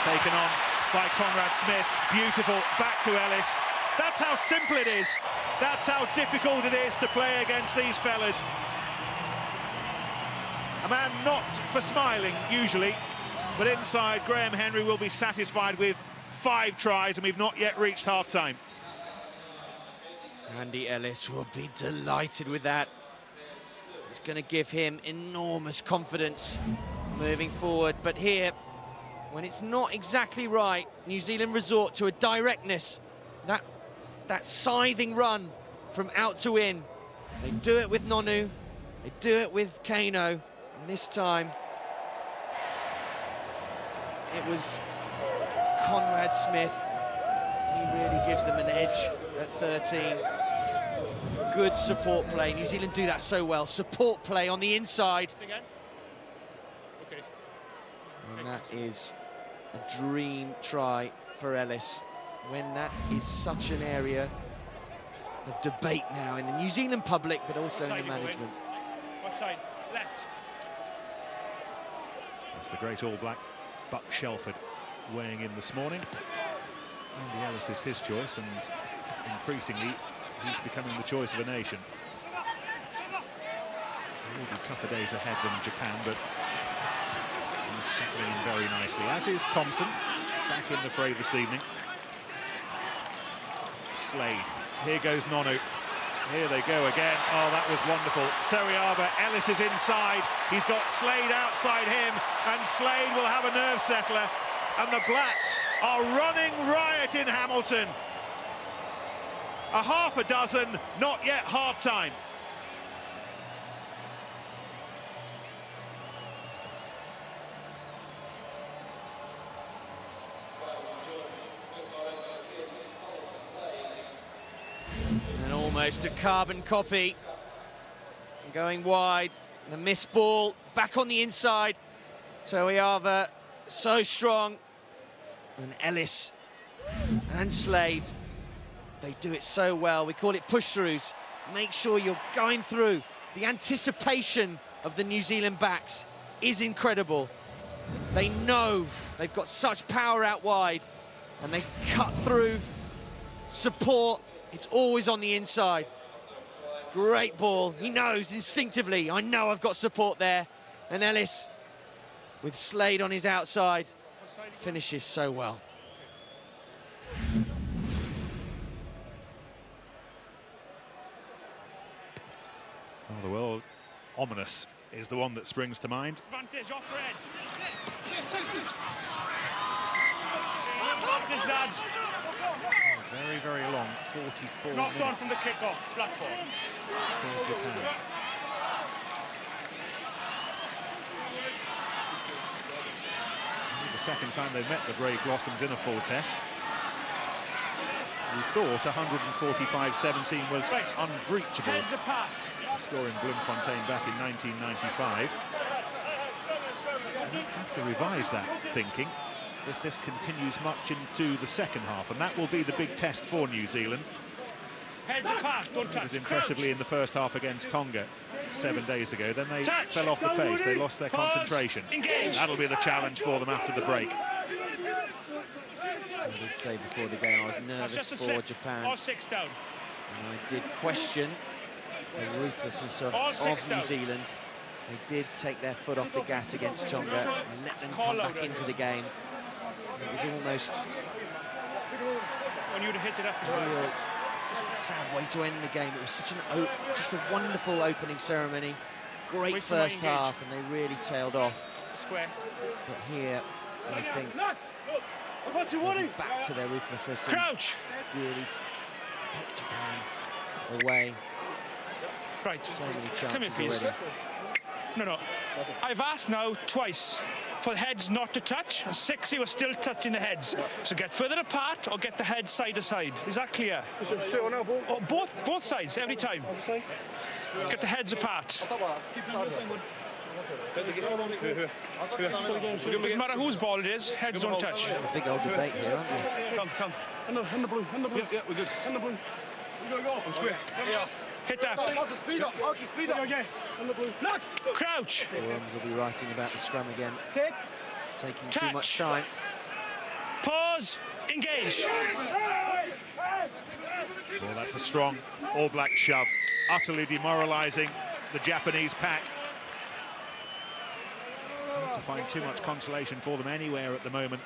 taken on by Conrad Smith. Beautiful, back to Ellis. That's how simple it is. That's how difficult it is to play against these fellas. A man not for smiling, usually, but inside, Graham Henry will be satisfied with 5 tries, and we've not yet reached half-time. Andy Ellis will be delighted with that. It's going to give him enormous confidence moving forward. But here, when it's not exactly right, New Zealand resort to a directness. That scything run from out to in. They do it with Nonu, they do it with Kano, and this time it was Conrad Smith. He really gives them an edge at 13. Good support play. New Zealand do that so well. Support play on the inside. Okay. And that is a dream try for Ellis. When that is such an area of debate now in the New Zealand public, but also in the management. What side? Left. That's the great All Black, Buck Shelford, weighing in this morning. Andy Ellis is his choice, and increasingly he's becoming the choice of a nation. There will be tougher days ahead than Japan, but he's settling in very nicely, as is Thompson, back in the fray this evening. Slade. Here goes Nonu. Here they go again. Oh, that was wonderful. Teriaba, Ellis is inside. He's got Slade outside him, and Slade will have a nerve settler. And the Blacks are running riot in Hamilton. A half a dozen, not yet half-time. And almost a carbon copy. Going wide, the missed ball, back on the inside. Teriaba, so strong. And Ellis and Slade, they do it so well. We call it push-throughs. Make sure you're going through. The anticipation of the New Zealand backs is incredible. They know they've got such power out wide, and they cut through. Support, it's always on the inside. Great ball. He knows instinctively, I know I've got support there. And Ellis with Slade on his outside. Finishes so well. Well, the word ominous is the one that springs to mind. Advantage off red. Advantage, lads. Very, very long, 44 Knocked minutes. on from the kick-off, black ball. For Japan. The second time they met the Brave Blossoms in a full test. We thought 145-17 was unbreachable. Heads apart. The score in Bloemfontein back in 1995. They have to revise that thinking if this continues much into the second half, and that will be the big test for New Zealand. Heads apart, don't touch. As impressively in the first half against Tonga 7 days ago. Then they Touch. fell off the pace. They lost their Pause. concentration. Engage. That'll be the challenge for them after the break. I did say before the game I was nervous Just a for slip. Japan. All 6 down. And I did question the ruthlessness of All 6 New down. Zealand. They did take their foot off the gas against Tonga and let them come back into the game. It was almost When you'd have hit it up as a well. real sad way to end the game. It was such just a wonderful opening ceremony. Great Wait for my first engage. half, and they really tailed off. Square. But here, I think they'll be back to their ruthlessness and Crouch. really put Japan away. Right. So many Come here, chances please. already. No. I've asked now twice for the heads not to touch. 6 were still touching the heads. So get further apart or get the heads side to side. Is that clear? Oh, both sides, every time. Get the heads apart. Doesn't matter whose ball it is, heads don't touch. A big old debate here, aren't they? Come. In the blue. Yeah, we're good. In the blue. We go up. Square. Hit that. Speed up. Okay. In the blue. Crouch. Forums will be writing about the scrum again. Taking too Touch. much time. Pause. Engage. Well, that's a strong All Black shove. Utterly demoralising the Japanese pack. Not to find too much consolation for them anywhere at the moment.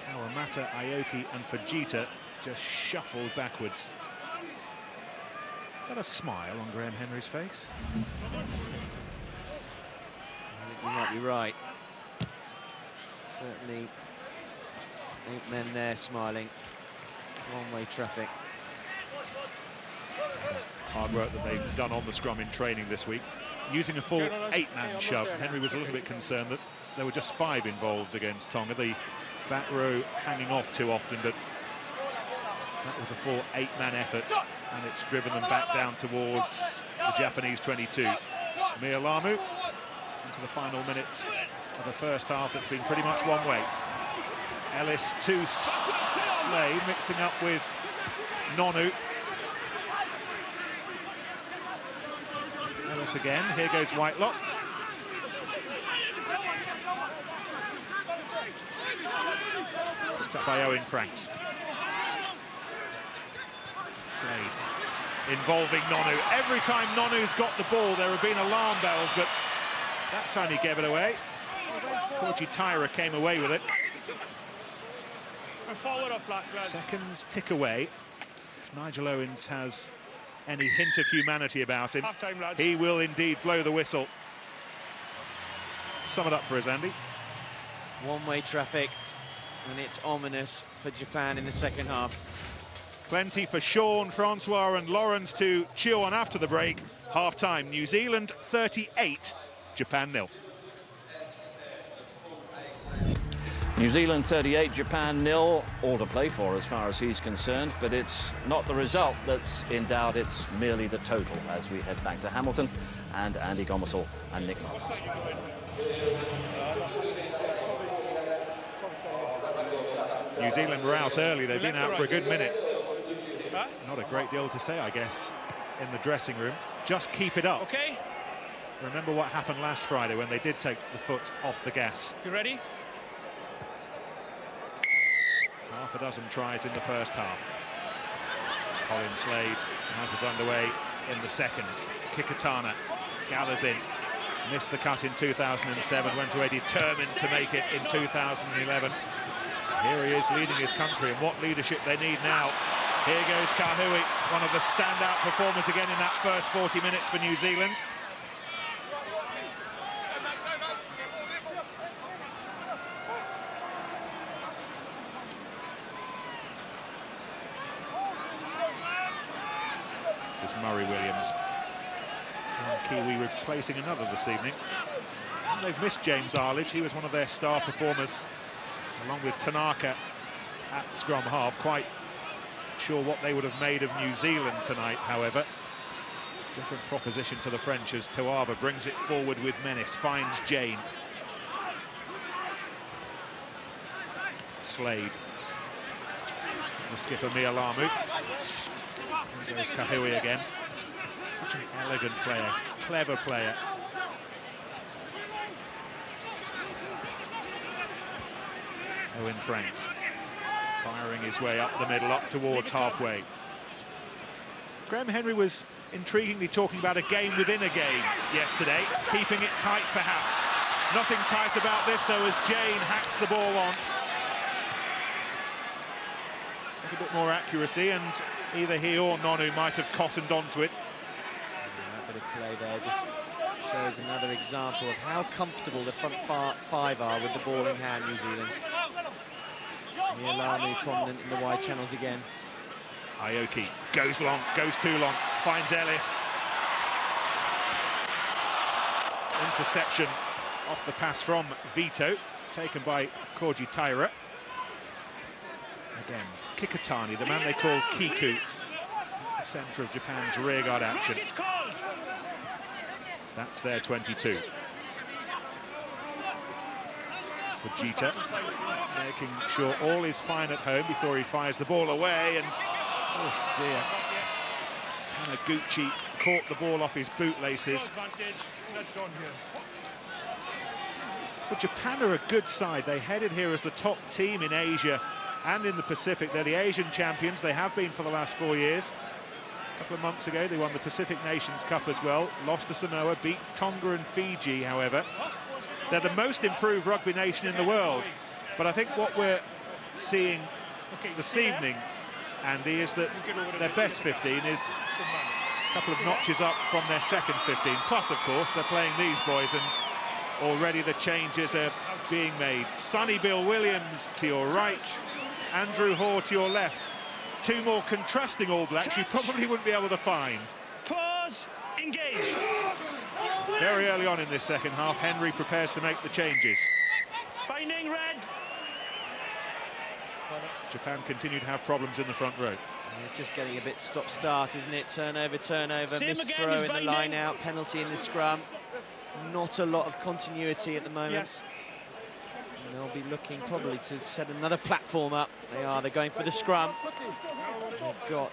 Kawamata, Aoki and Fujita just shuffled backwards. Is that a smile on Graham Henry's face? I think you might be right. Certainly, 8 men there smiling. One-way traffic. Hard work that they've done on the scrum in training this week. Using a full 8-man shove, Henry was a little bit concerned that there were just 5 involved against Tonga. The back row hanging off too often, but that was a full 8-man effort, and it's driven them back down towards the Japanese 22. Mia Lamu into the final minutes of the first half that's been pretty much one way. Ellis to Slade, mixing up with Nonu. Ellis again, here goes Whitelock. Picked up by Owen Franks. Slade involving Nonu. Every time Nonu's got the ball, there have been alarm bells, but that time he gave it away. Koji Tyra came away with it. Forward up, black lads. Seconds tick away. If Nigel Owens has any hint of humanity about him, Half-time, lads. he will indeed blow the whistle. Sum it up for us, Andy. One-way traffic, and it's ominous for Japan in the second half. Plenty for Sean, Francois and Lawrence to chew on after the break. Half-time, New Zealand 38, Japan 0. New Zealand 38, Japan 0, all to play for as far as he's concerned, but it's not the result that's in doubt, it's merely the total as we head back to Hamilton and Andy Gomersall and Nick Masters. New Zealand were out early, they've been out for a good minute. Not a great deal to say, I guess, in the dressing room. Just keep it up. Okay. Remember what happened last Friday when they did take the foot off the gas. You ready? Half a dozen tries in the first half. Colin Slade has us underway in the second. Kikatana gathers in. Missed the cut in 2007, went away determined to make it in 2011. Here he is leading his country, and what leadership they need now. Here goes Kahui, one of the standout performers again in that first 40 minutes for New Zealand. This is Murray Williams. Kiwi replacing another this evening. And they've missed James Arledge. He was one of their star performers, along with Tanaka at scrum half. Quite sure what they would have made of New Zealand tonight, however. Different proposition to the French as Tawaba brings it forward with menace, finds Jane. Slade. The skipper Mia Lamu. There goes Kahui again. Such an elegant player, clever player. Owen Franks firing his way up the middle, up towards halfway. Graham Henry was intriguingly talking about a game within a game yesterday, keeping it tight perhaps. Nothing tight about this though, as Jane hacks the ball on. A bit more accuracy, and either he or Nonu might have cottoned onto it. Yeah, a bit of play there just shows another example of how comfortable the front five are with the ball in hand, New Zealand. Mialami prominent in the wide channels again. Aoki goes long, goes too long, finds Ellis. Interception off the pass from Vito, taken by Koji Taira. Again, Kikatani, the man they call Kiku, the centre of Japan's rearguard action. That's their 22. Fujita making sure all is fine at home before he fires the ball away, and oh dear, Taniguchi caught the ball off his bootlaces. But Japan are a good side. They headed here as the top team in Asia and in the Pacific. They're the Asian champions. They have been for the last 4 years. A couple of months ago, they won the Pacific Nations Cup as well. Lost to Samoa, beat Tonga and Fiji, however. They're the most improved rugby nation in the world. But I think what we're seeing this evening, Andy, is that their best 15 is a couple of notches up from their second 15. Plus, of course, they're playing these boys, and already the changes are being made. Sonny Bill Williams to your right, Andrew Hoare to your left. Two more contrasting All Blacks you probably wouldn't be able to find. Pause, engage. Very early on in this second half, Henry prepares to make the changes. Binding red. Japan continue to have problems in the front row. It's just getting a bit stop-start, isn't it? Turnover, Same missed again, throw he's in the binding. line-out, penalty in the scrum. Not a lot of continuity at the moment. Yes. And they'll be looking probably to set another platform up. They're going for the scrum. They've got,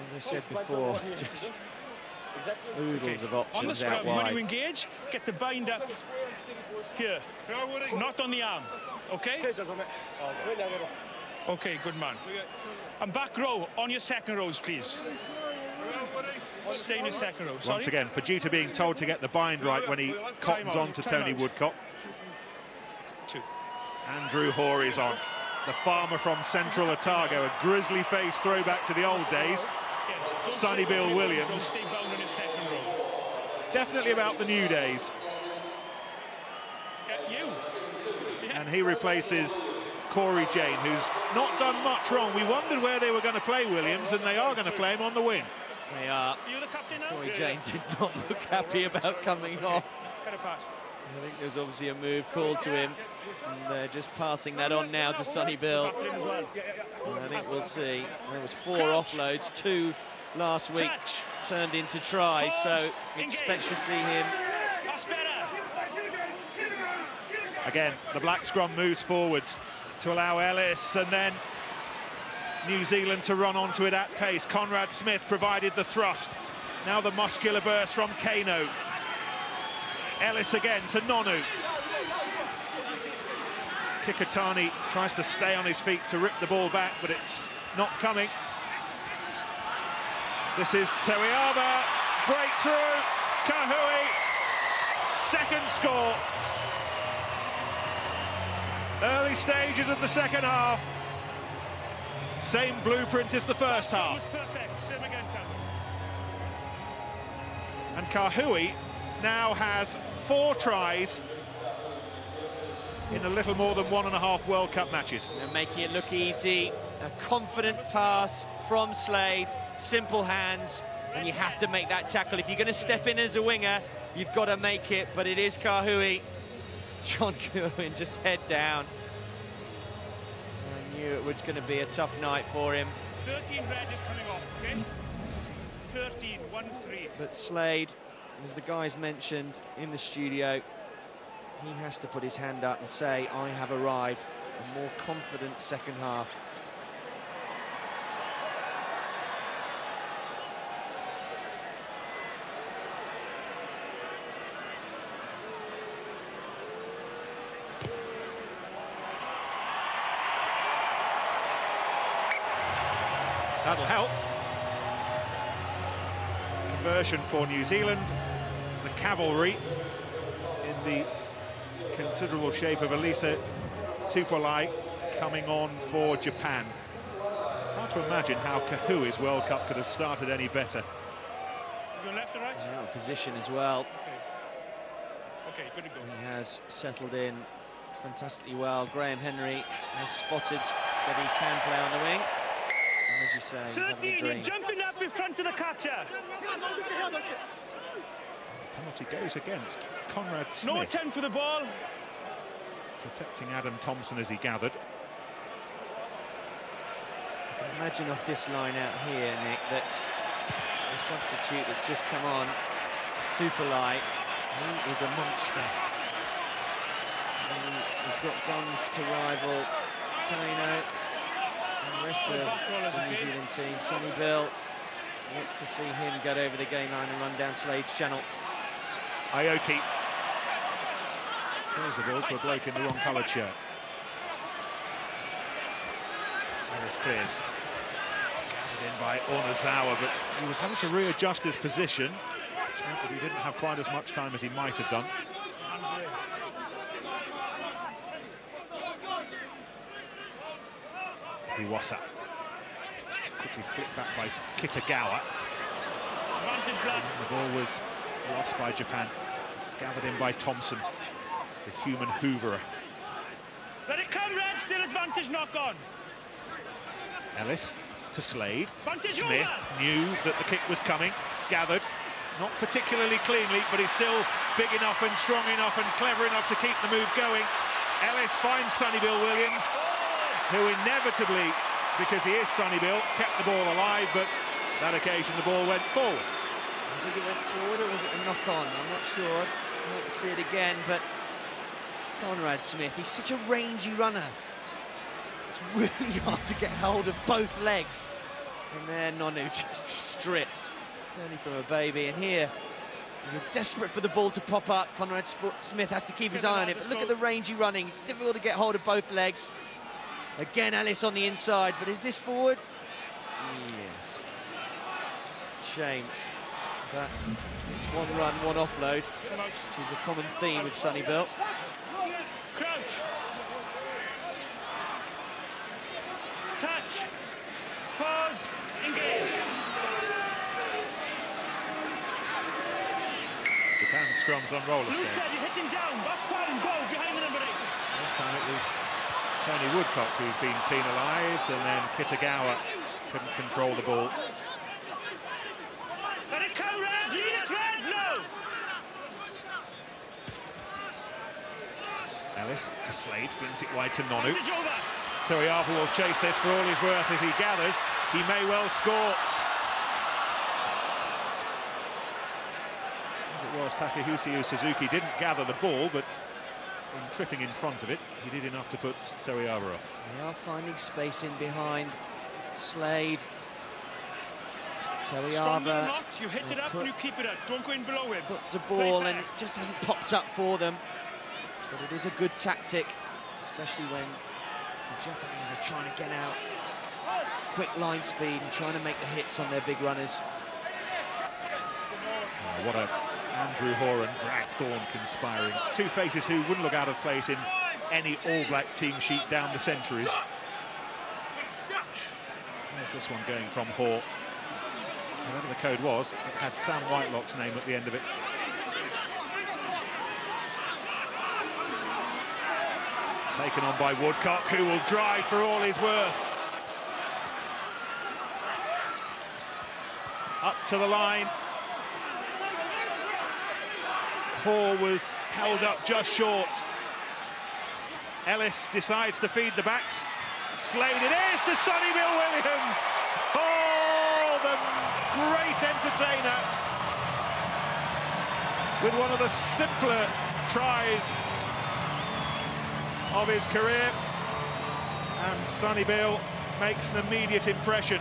as I said before, just oodles of On the options scrum, out when wide. you engage, get the bind up here, not on the arm, okay? Okay, good man. And back row, on your second rows, please. Stay in your second row, sorry. Once again, Fujita being told to get the bind right when he cottons on to Tony Woodcock. Two. Andrew Hoare is on. The farmer from Central Otago, a grizzly face throwback to the old days. Yes. Sonny Bill Williams. Stay bound on your second row. Definitely about the new days. Yeah, you. Yeah. And he replaces Corey Jane, who's not done much wrong. We wondered where they were going to play Williams, and they are going to play him on the wing. They are. You the captain now? Corey Jane did not look happy about coming off. Cut it pass. I think there's obviously a move called to him, and they're just passing that on now to Sonny Bill. Captain as well. And I think we'll see. There was 4 offloads, 2 last week Touch. turned into tries, so expect to see him. That's better. Again, the black scrum moves forwards to allow Ellis, and then New Zealand to run onto it at pace. Conrad Smith provided the thrust. Now the muscular burst from Kano. Ellis again to Nonu. Kikatani tries to stay on his feet to rip the ball back, but it's not coming. This is Teuiaba, breakthrough, Kahui, Second score. Early stages of the second half. Same blueprint as the first half. Perfect. Same again, Tom. And Kahui now has 4 tries in a little more than 1.5 World Cup matches. They're making it look easy. A confident pass from Slade, simple hands, and you have to make that tackle. If you're going to step in as a winger, you've got to make it, but it is Kahui. John Goodwin just head down. I knew it was going to be a tough night for him. 13 red is coming off, okay? 13, 1-3. But Slade, as the guys mentioned in the studio, he has to put his hand up and say, I have arrived. A more confident second half. That'll help. Conversion for New Zealand. The cavalry in the considerable shape of Elisa Tupolai coming on for Japan. Hard to imagine how Kahui's World Cup could have started any better. Go left or right? Yeah, position as well. Okay, good to go. He has settled in fantastically well. Graham Henry has spotted that he can play on the wing. And as you say, he's having a 13, dream. jumping up in front of the catcher. Penalty goes against Conrad Smith. No attempt for the ball. Protecting Adam Thompson as he gathered. Imagine off this line out here, Nick, that the substitute that's just come on, Tupolai, he is a monster. He's got guns to rival Kano and the rest of the New Zealand team. Sonny Bill, yet to see him get over the game line and run down Slade's channel. Aoki. There's the ball to a bloke in the wrong coloured shirt. Ellis clears. Gathered in by Onozawa, but he was having to readjust his position, which meant that he didn't have quite as much time as he might have done. Iwasa. Quickly flicked back by Kitagawa. The ball was lost by Japan. Gathered in by Thompson, the human hooverer. Let it come, Red, still advantage, knock on. Ellis to Slade. Advantage Smith over. knew that the kick was coming. Gathered, not particularly cleanly, but he's still big enough and strong enough and clever enough to keep the move going. Ellis finds Sonny Bill Williams, who inevitably, because he is Sonny Bill, kept the ball alive, but that occasion the ball went forward. I think it went forward, or was it a knock-on? I'm not sure. I'd like to see it again, but Conrad Smith, he's such a rangy runner. It's really hard to get hold of both legs. And there Nonu just strips, only from a baby. And here, you're desperate for the ball to pop up. Conrad Smith has to keep his eye on it, but look at the rangy running. It's difficult to get hold of both legs. Again, Ellis on the inside, but is this forward? Yes. Shame. But it's one run, one offload, which is a common theme with Sonny Bill. Crouch. Touch. Pause. Engage. Japan scrums on roller Blue skates. said he's hitting down. That's fine. Go behind the number 8. This time it was Tony Woodcock who's been penalised, and then Kitagawa couldn't control the ball. Let it come, Red. Lead it, Red. No. Ellis to Slade, flings it wide to Nonu. Advantage over. Teriava will chase this for all he's worth. If he gathers, he may well score. As it was, Takahisa Suzuki didn't gather the ball, but in tripping in front of it, he did enough to put Teriava off. They are finding space in behind Slade. Stronger or Teriava not, you hit it up and you keep it up. Don't go in below him. puts a ball and it just hasn't popped up for them. But it is a good tactic, especially when the Japanese are trying to get out. Quick line speed and trying to make the hits on their big runners. What an Andrew Horan, Brad Thorne conspiring. Two faces who wouldn't look out of place in any All Black team sheet down the centuries. There's this one going from Hoare. Whatever the code was, it had Sam Whitelock's name at the end of it. Taken on by Woodcock, who will drive for all his worth. Up to the line. Hoare was held up just short. Ellis decides to feed the backs. Slade it is to Sonny Bill Williams. Oh, the great entertainer. With one of the simpler tries of his career. And Sonny Bill makes an immediate impression.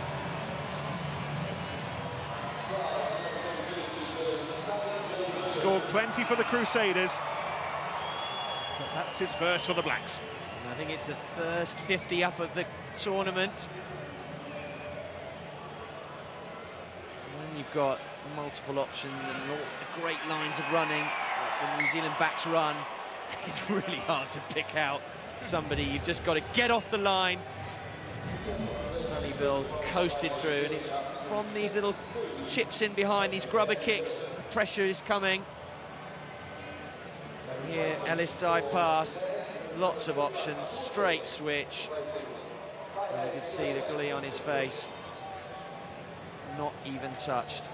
Scored plenty for the Crusaders, but that's his first for the Blacks. And I think it's the first 50 up of the tournament. When you've got multiple options and all the great lines of running that the New Zealand backs run, it's really hard to pick out somebody. You've just got to get off the line. Sonny Bill coasted through, and it's from these little chips in behind, these grubber kicks, the pressure is coming. Here, Ellis dive pass, lots of options, straight switch. And you can see the glee on his face. Not even touched.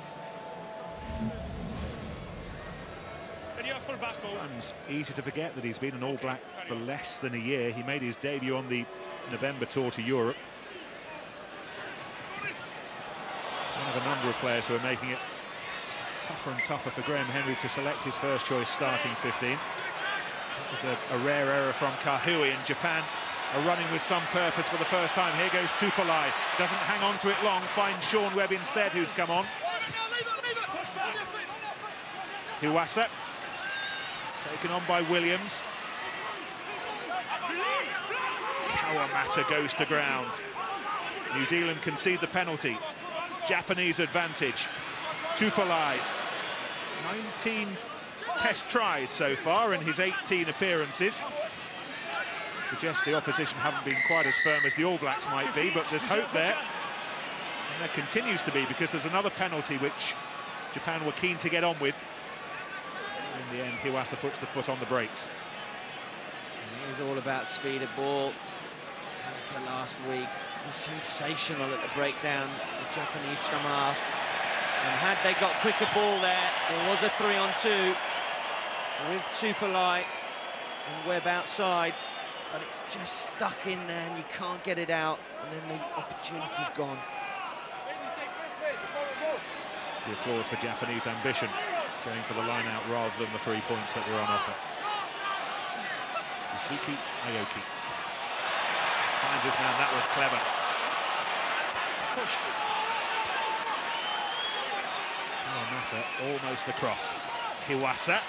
Sometimes easy to forget that he's been an All Black for less than a year. He made his debut on the November tour to Europe. One of a number of players who are making it tougher and tougher for Graham Henry to select his first choice starting 15. There's a rare error from Kahui, and Japan are running with some purpose for the first time. Here goes Tupolai, doesn't hang on to it long, finds Sean Webb instead, who's come on. Hiwasa, taken on by Williams. Kawamata goes to ground. New Zealand concede the penalty. Japanese advantage. Tupolai, 19 test tries so far in his 18 appearances. Suggests the opposition haven't been quite as firm as the All Blacks might be, but there's hope there. And there continues to be, because there's another penalty which Japan were keen to get on with. In the end, Hiwasa puts the foot on the brakes. It was all about speed of ball. Tanaka last week was sensational at the breakdown, the Japanese scrum half. And had they got quicker ball there was a 3-on-2 with Tupolai and Webb outside. But it's just stuck in there and you can't get it out, and then the opportunity's gone. The applause for Japanese ambition, going for the line out rather than the 3 points that were on offer. Yusuke Aoki finds his man, that was clever. Push. Kawamata almost across. Hiwasa,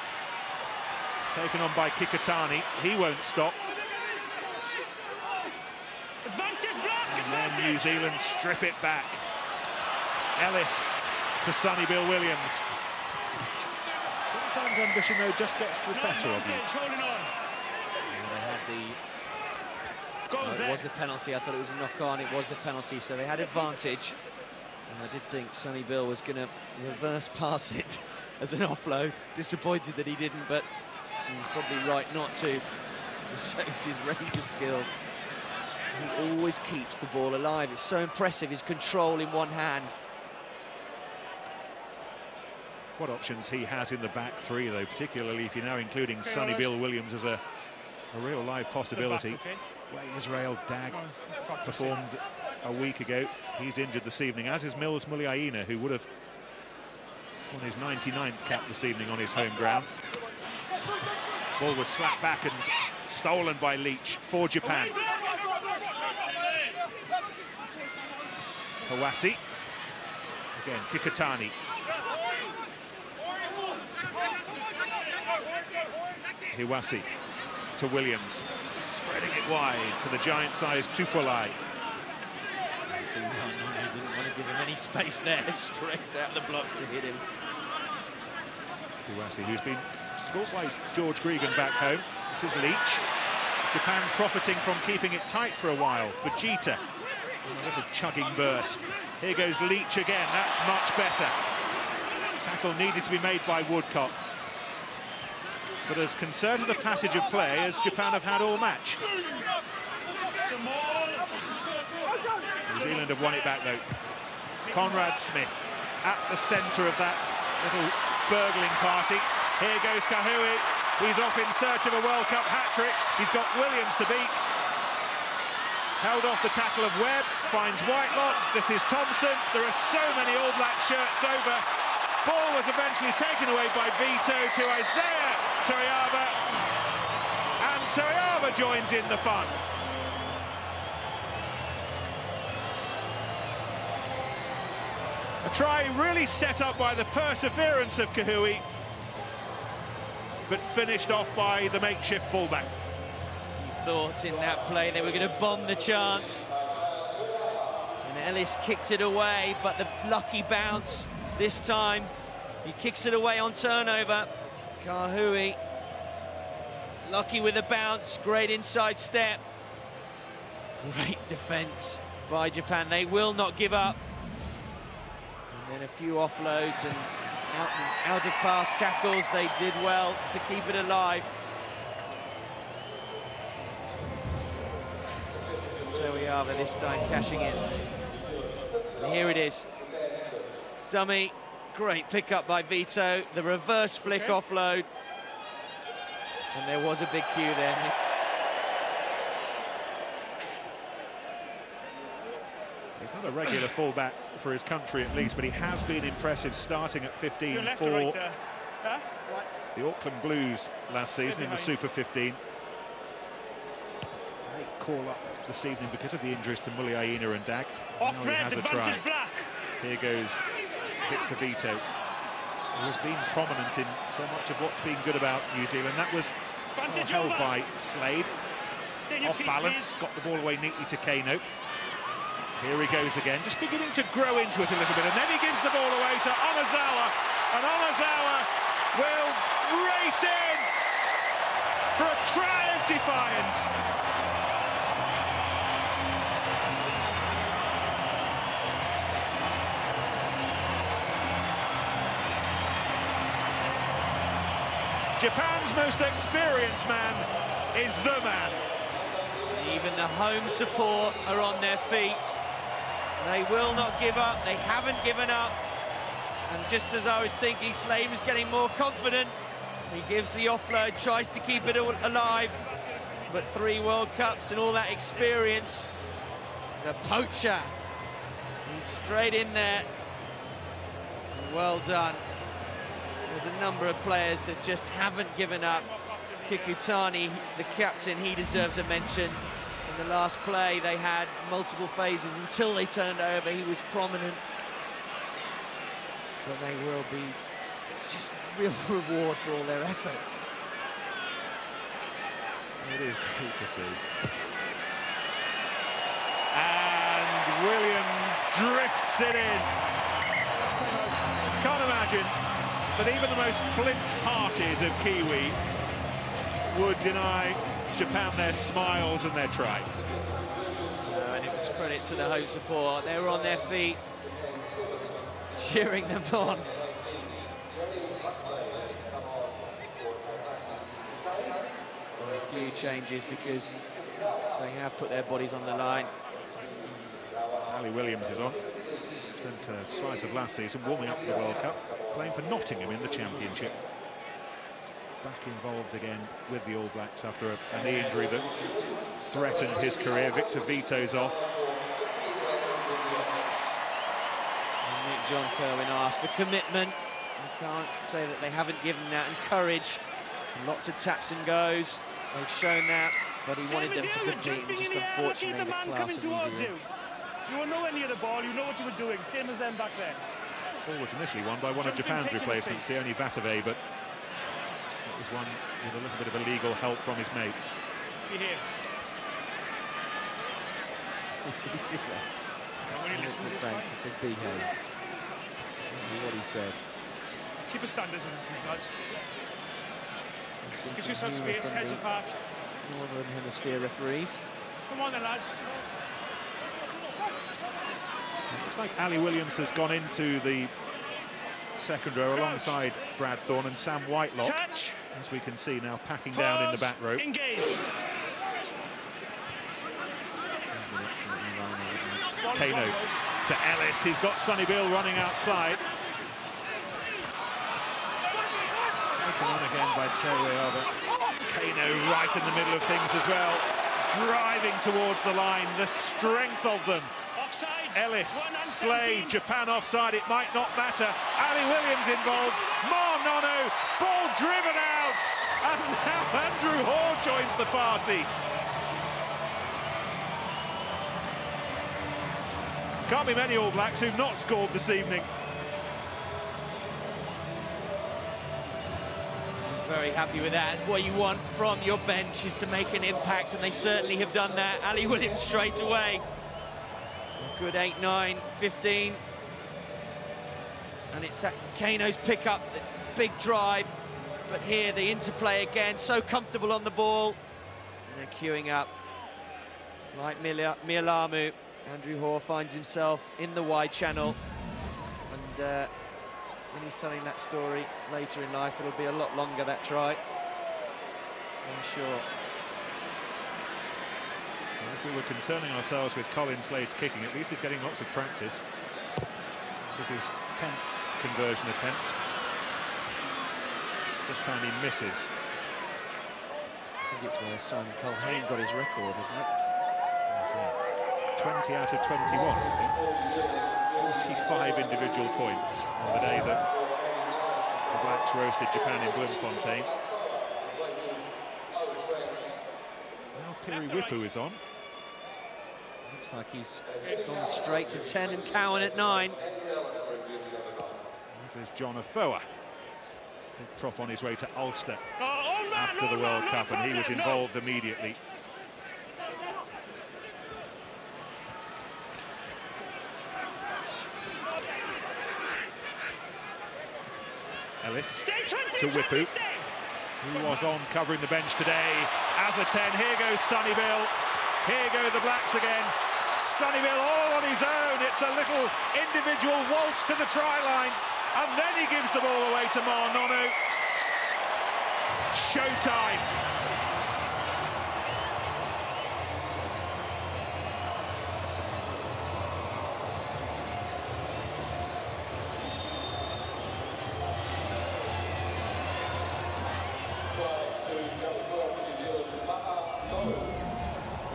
taken on by Kikatani, he won't stop. And then New Zealand strip it back. Ellis to Sonny Bill Williams. Sometimes ambition, though, just gets the better of you. It was the penalty. I thought it was a knock-on. It was the penalty, so they had advantage. And I did think Sonny Bill was going to reverse pass it as an offload. Disappointed that he didn't, but probably right not to. It shows his range of skills. He always keeps the ball alive. It's so impressive, his control in one hand. What options he has in the back three, though, particularly if you're now including Sonny Bill Williams as a real live possibility. Where Israel Dag performed a week ago. He's injured this evening, as is Mills Muliaina, who would have won his 99th cap this evening on his home ground. Ball was slapped back and stolen by Leach for Japan. Hawasi. Again, Kikatani. Hiwasi to Williams, spreading it wide to the giant-sized Tupolai. He didn't want to give him any space there, straight out the blocks to hit him. Kuwasi, who's been scored by George Gregan back home. This is Leach. Japan profiting from keeping it tight for a while. Fujita, a little chugging burst. Here goes Leach again, that's much better. Tackle needed to be made by Woodcock. But as concerted a passage of play as Japan have had all match. New Zealand have won it back though. Conrad Smith at the centre of that little burgling party. Here goes Kahui. He's off in search of a World Cup hat-trick. He's got Williams to beat. Held off the tackle of Webb, finds Whitelock. This is Thompson. There are so many All Black shirts over. Ball was eventually taken away by Vito to Isaiah Toriaba. And Toriaba joins in the fun. A try really set up by the perseverance of Kahui, but finished off by the makeshift fullback. You thought in that play they were going to bomb the chance. And Ellis kicked it away, but the lucky bounce this time. He kicks it away on turnover. Kahui, lucky with the bounce, great inside step. Great defence by Japan. They will not give up. And then a few offloads and out of pass tackles. They did well to keep it alive. So we are, but this time cashing in. And here it is. Dummy, great pickup by Vito. The reverse flick offload. And there was a big cue there. He's not a regular fullback for his country at least, but he has been impressive starting at 15 for the Auckland Blues last season in the Super 15. Late call up this evening because of the injuries to Muliaina and Dag. Off now he red, has a advantage try. black. Here goes Victor Vito, who has been prominent in so much of what's been good about New Zealand. That was held by Slade. Off balance, got the ball away neatly to Kano. Here he goes again, just beginning to grow into it a little bit, and then he gives the ball away to Onozawa, and Onozawa will race in for a try of defiance. Japan's most experienced man is the man. Even the home support are on their feet. They will not give up. They haven't given up. And just as I was thinking, Slade was getting more confident. He gives the offload, tries to keep it alive. But 3 World Cups and all that experience. The poacher. He's straight in there. Well done. There's a number of players that just haven't given up. Kikutani, the captain, he deserves a mention. In the last play, they had multiple phases until they turned over. He was prominent. But they will be just real reward for all their efforts. It is great to see. And Williams drifts it in. Can't imagine that even the most flint-hearted of Kiwi would deny Japan their smiles and their try. And it was credit to the home support. They were on their feet, cheering them on. A few changes because they have put their bodies on the line. Ali Williams is on. Spent a slice of last season warming up for the World Cup, playing for Nottingham in the Championship. Back involved again with the All Blacks after a knee injury that threatened his career. Victor Vito's off. And Nick John Kerwin asked for commitment. You can't say that they haven't given that, and courage. And lots of taps and goes. They've shown that, but he wanted them to compete, and just unfortunately the class of New Zealand. You were nowhere near the ball, you know what you were doing, same as them back then. The ball was initially won by one of Japan's replacements, Sione Vatave, but it was one with a little bit of illegal help from his mates. Behave. Did you see that? When he listens to Franks and said behave. What he said. Keep a standards on them, please, lads. Just give yourself space, heads apart. Northern Hemisphere referees. Come on then, lads. Looks like Ali Williams has gone into the second row alongside Brad Thorne and Sam Whitelock. Touch. As we can see now, packing down in the back row. Engage. Kano to Ellis. He's got Sonny Bill running outside. Taken on again by Terry. Kano right in the middle of things as well. Driving towards the line. The strength of them. Offside. Ellis, Slade, Japan offside. It might not matter. Ali Williams involved. More Nono. Ball driven out. And now Andrew Hoare joins the party. Can't be many All Blacks who've not scored this evening. He's very happy with that. What you want from your bench is to make an impact, and they certainly have done that. Ali Williams straight away. A good 8, 9, 15. And it's that Kano's pick-up, the big drive. But here, the interplay again, so comfortable on the ball. And they're queuing up. Like Mialamu. Andrew Hoare finds himself in the wide channel, and when he's telling that story later in life, it'll be a lot longer, that try, I'm sure. If we were concerning ourselves with Colin Slade's kicking, at least he's getting lots of practice. This is his 10th conversion attempt. This time he misses. I think it's where Simon Culhane got his record, isn't it? 20 out of 21, I think. 45 individual points on the day that the Blacks roasted Japan in Bloemfontein. Now Piri Wipu is on. Looks like he's gone straight to 10 and Cowan at 9. This is John Afoa. Big prop on his way to Ulster after the World Cup, and he was involved immediately. Ellis to Wipu, who was on covering the bench today as a 10. Here goes Sonny Bill. Here go the Blacks again. Sonny Bill all on his own. It's a little individual waltz to the try line, and then he gives the ball away to Mar Nono. Showtime.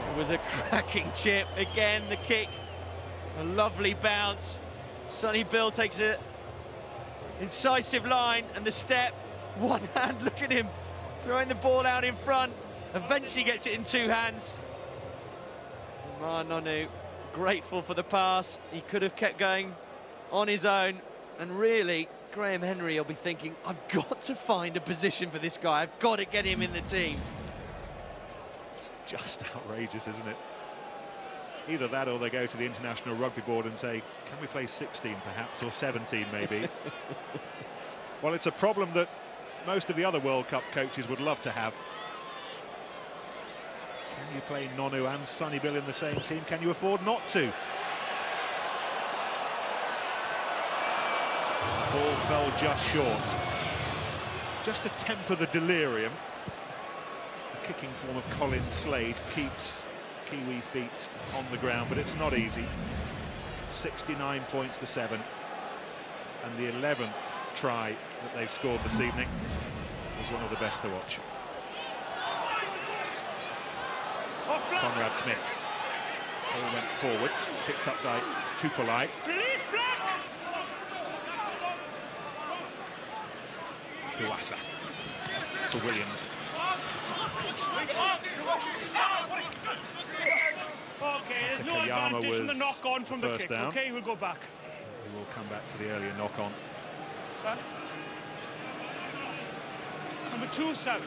It was a cracking chip. Again, the kick, a lovely bounce. Sonny Bill takes an incisive line, and the step, one hand, look at him, throwing the ball out in front. Eventually gets it in two hands. Mar Nonu, grateful for the pass. He could have kept going on his own, and really, Graham Henry will be thinking, I've got to find a position for this guy. I've got to get him in the team. It's just outrageous, isn't it? Either that or they go to the International Rugby Board and say, can we play 16 perhaps, or 17 maybe? Well, it's a problem that most of the other World Cup coaches would love to have. Can you play Nonu and Sonny Bill in the same team? Can you afford not to? Ball fell just short. Just to temper the delirium, the kicking form of Colin Slade keeps Kiwi feet on the ground, but it's not easy. 69 points to 7, and the 11th try that they've scored this evening was one of the best to watch. Conrad Smith. All went forward, picked up by Tupolai. Huasa to Williams. Okay, there's no Takayama advantage from the was knock on from the first kick. down. Okay, we'll go back. We will come back for the earlier knock on. Number 2-7.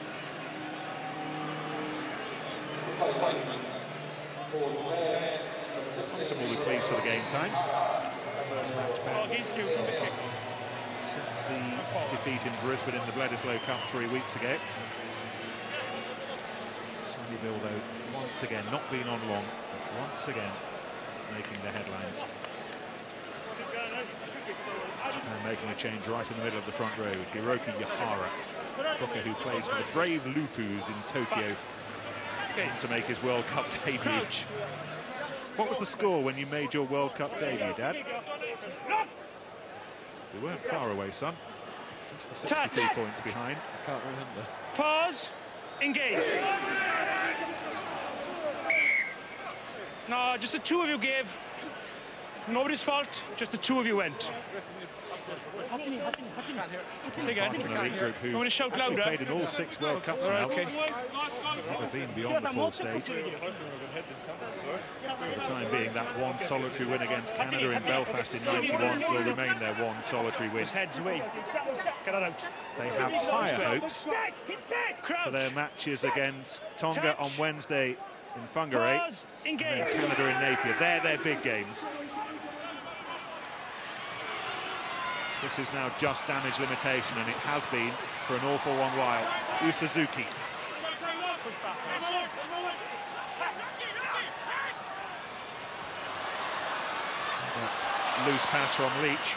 Thompson will be pleased for the game time. First match back. Oh, he's due from the kick. since the defeat in Brisbane in the Bledisloe Cup 3 weeks ago. Sunnyville, though, once again, not been on long, but once again making the headlines. Japan making a change right in the middle of the front row. Hiroki Yahara, hooker who plays for the Brave Lupus in Tokyo, to make his World Cup debut. What was the score when you made your World Cup debut, Dad? You weren't far away, son. Just the 62 points behind. I can't remember. Pause. Engage. No, just the two of you gave. Nobody's fault, just the two of you went. Part of an elite group who actually played in all 6 World Cups now. Okay. Never been beyond the full stage. For the time being, that one solitary win against Canada in Belfast in '91 will remain their one solitary win. His head's away. Get that out. They have higher hopes for their matches against Tonga on Wednesday in Whangarei and then Canada in Napier. They're their big games. This is now just damage limitation, and it has been for an awful long while. Usuzuki. Loose pass from Leach.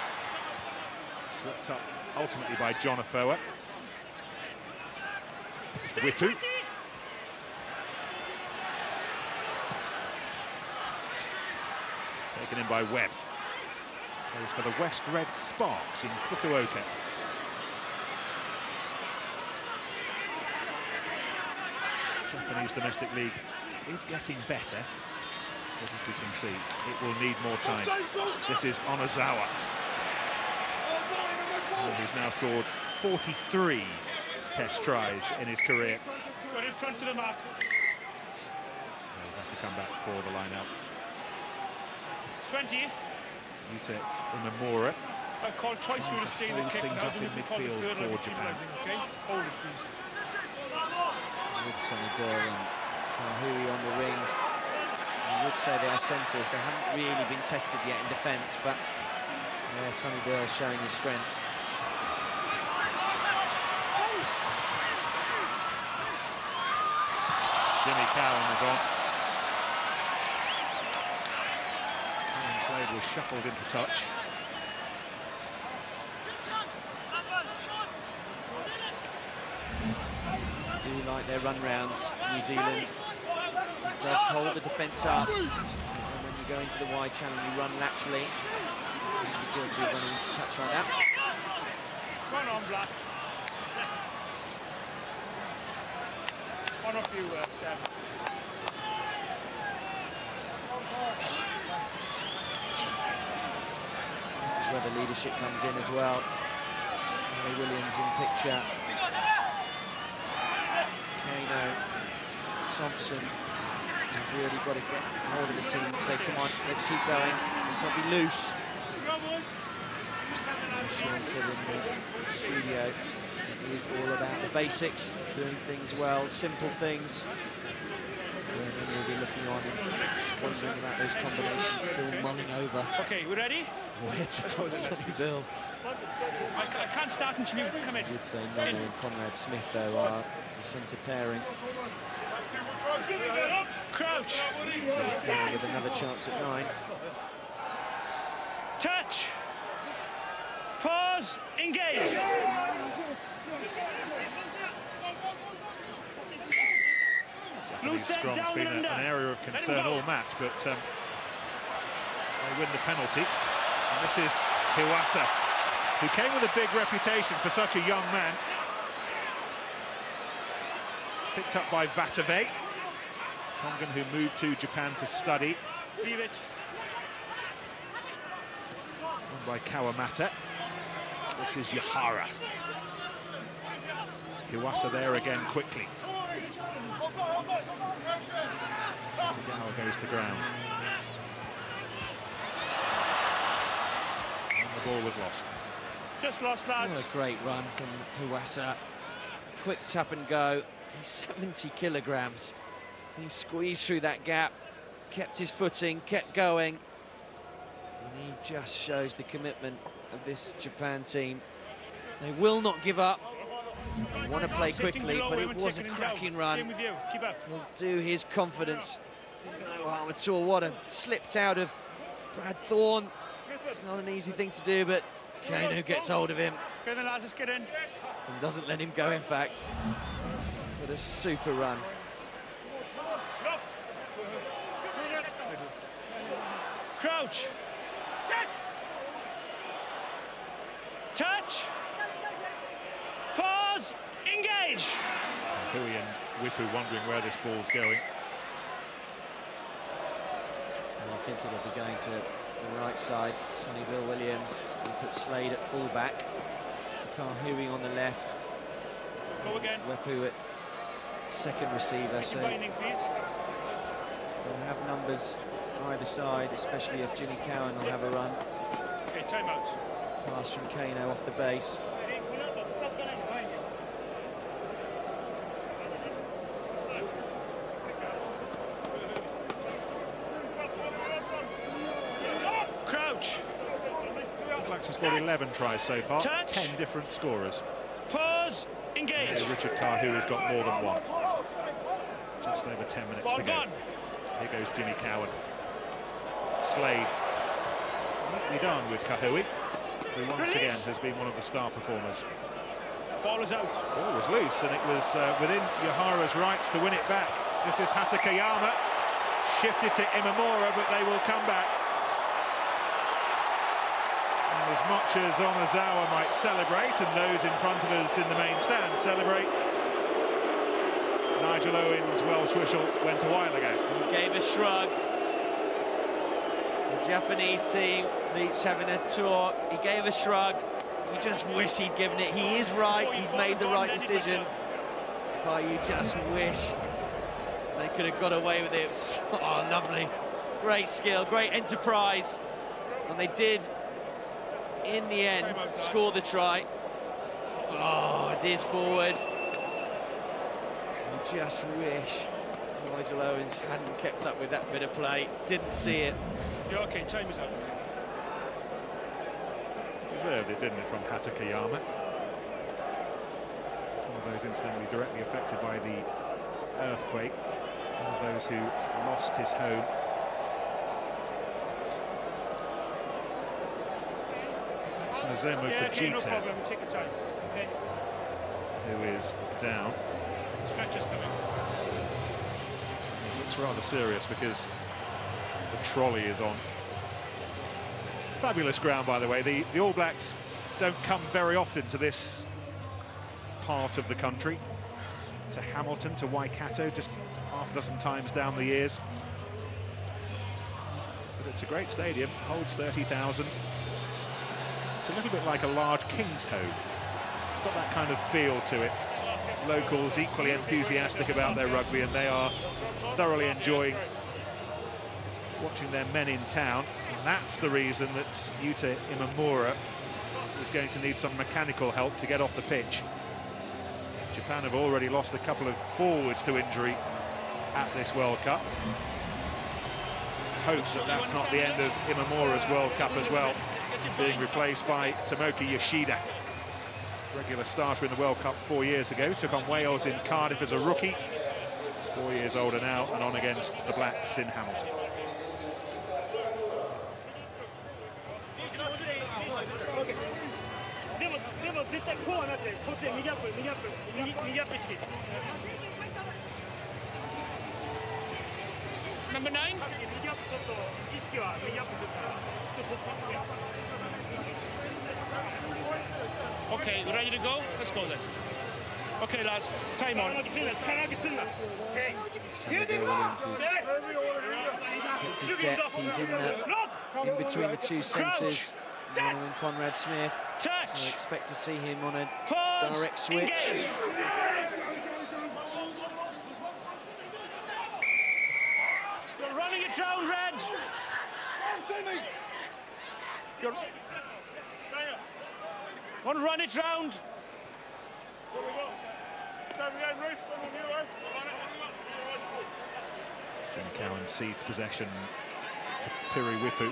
Swept up ultimately by John Afoa. Wipu. Taken in by Webb. Plays for the West Red Sparks in Fukuoka. Japanese domestic league is getting better, but as we can see, it will need more time. This is Onozawa. And he's now scored 43 test tries in his career. Got in front of the mark. He'll have to come back for the line-out. 20. Yuta Imamura. I called twice for you to stay in the kick. Things Now up in we call the midfield third for line Japan. Okay, hold it, please. With Sunnyville and Kahui on the wings. I would say they are centres. They haven't really been tested yet in defence, but yeah, Sunnyville is showing his strength. Jimmy Cowan is on. And Slade was shuffled into touch. Do like their run rounds, New Zealand. It does hold the defence up. And when you go into the wide channel, you run laterally. You're guilty of running into touch like that. Run on, Black. One off you, Sam. This is where the leadership comes in as well. Ray Williams in picture. Kano, Thompson, have really got to get hold of the team and say, come on, let's keep going, let's not be loose. As Sean said in the studio, it is all about the basics, doing things well, simple things. And then you'll be looking on and just wondering about those combinations, still mulling over. Okay, we ready? Where to put Sunnyville. I can't start until you come in. I would say Noble and Conrad Smith, though, are the centre pairing. Crouch. So with another chance at 9. Touch. Pause. Engage. Japanese scrum's been an area of concern all match, but they win the penalty. And this is Hiwasa, who came with a big reputation for such a young man. Picked up by Vatave, Tongan who moved to Japan to study. Leave it. Won by Kawamata. This is Yahara. Hiwasa there again quickly. Tagawa goes to ground. And the ball was lost. Just lost, lads. What a great run from Hiwasa. Quick tap and go. He's 70 kilograms. He squeezed through that gap, kept his footing, kept going. And he just shows the commitment of this Japan team. They will not give up. They want to play quickly, but it was a cracking run. Will do his confidence no harm at all. What a slipped out of Brad Thorne. It's not an easy thing to do, but Kano gets hold of him and doesn't let him go, in fact. What a super run. Crouch. Touch. Pause. Engage. Hui and Witu wondering where this ball's going. And I think it'll be going to the right side. Sonny Bill Williams will put Slade at fullback. Hui on the left. Go again. Witu at second receiver. So they'll have numbers either side, especially if Jimmy Cowan will have a run. Okay, timeout. Pass from Kano off the base. Crouch. Blacks have scored 11 tries so far. Touch. 10 different scorers. Pause. Engage. Richard Kahu has got more than one. Just over 10 minutes Ball to go. gone. Here goes Jimmy Cowan. Slade neatly done with Kahui, who once again has been one of the star performers. Ball is out. Ball was loose, and it was within Yohara's rights to win it back. This is Hatakeyama, shifted to Imamura, but they will come back. And as much as Onozawa might celebrate, and those in front of us in the main stand celebrate, Nigel Owen's Welsh whistle went a while ago. He gave a shrug. The Japanese team, each having a tour, he gave a shrug. You just wish he'd given it. He is right, he'd made the right decision. But you just wish they could have got away with it. Oh, lovely. Great skill, great enterprise. And they did, in the end, score the try. Oh, it is forward. You just wish Nigel Owens hadn't kept up with that bit of play. Didn't see it. Yeah, okay, time is up. Deserved it, didn't it, from Hatakeyama? It's one of those incidentally directly affected by the earthquake. One of those who lost his home. That's Nazemo Okay, no Fujita, problem. Take your time. Okay. who is down. Stretcher's coming. It looks rather serious because the trolley is on. Fabulous ground, by the way. The All Blacks don't come very often to this part of the country. To Hamilton, to Waikato, just half a dozen times down the years. But it's a great stadium, holds 30,000. It's a little bit like a large King's home. It's got that kind of feel to it. Locals equally enthusiastic about their rugby, and they are thoroughly enjoying watching their men in town. And that's the reason that Yuta Imamura is going to need some mechanical help to get off the pitch. Japan have already lost a couple of forwards to injury at this World Cup. Hope that that's not the end of Imamura's World Cup as well, being replaced by Tomoki Yoshida. Regular starter in the World Cup 4 years ago, took on Wales in Cardiff as a rookie. 4 years older now, and on against the Blacks in Hamilton. Number 9. Okay, ready to go? Let's go then. Okay, lads, time on. Sonny Bill Williams has kept his depth. He's in between the two centres, Noel and Conrad Smith. Touch. So I expect to see him on a Pause. direct switch. Engage. You're running it down, Red. You're... Want to run it round? Jimmy Cowan cedes possession to Piri Wipu.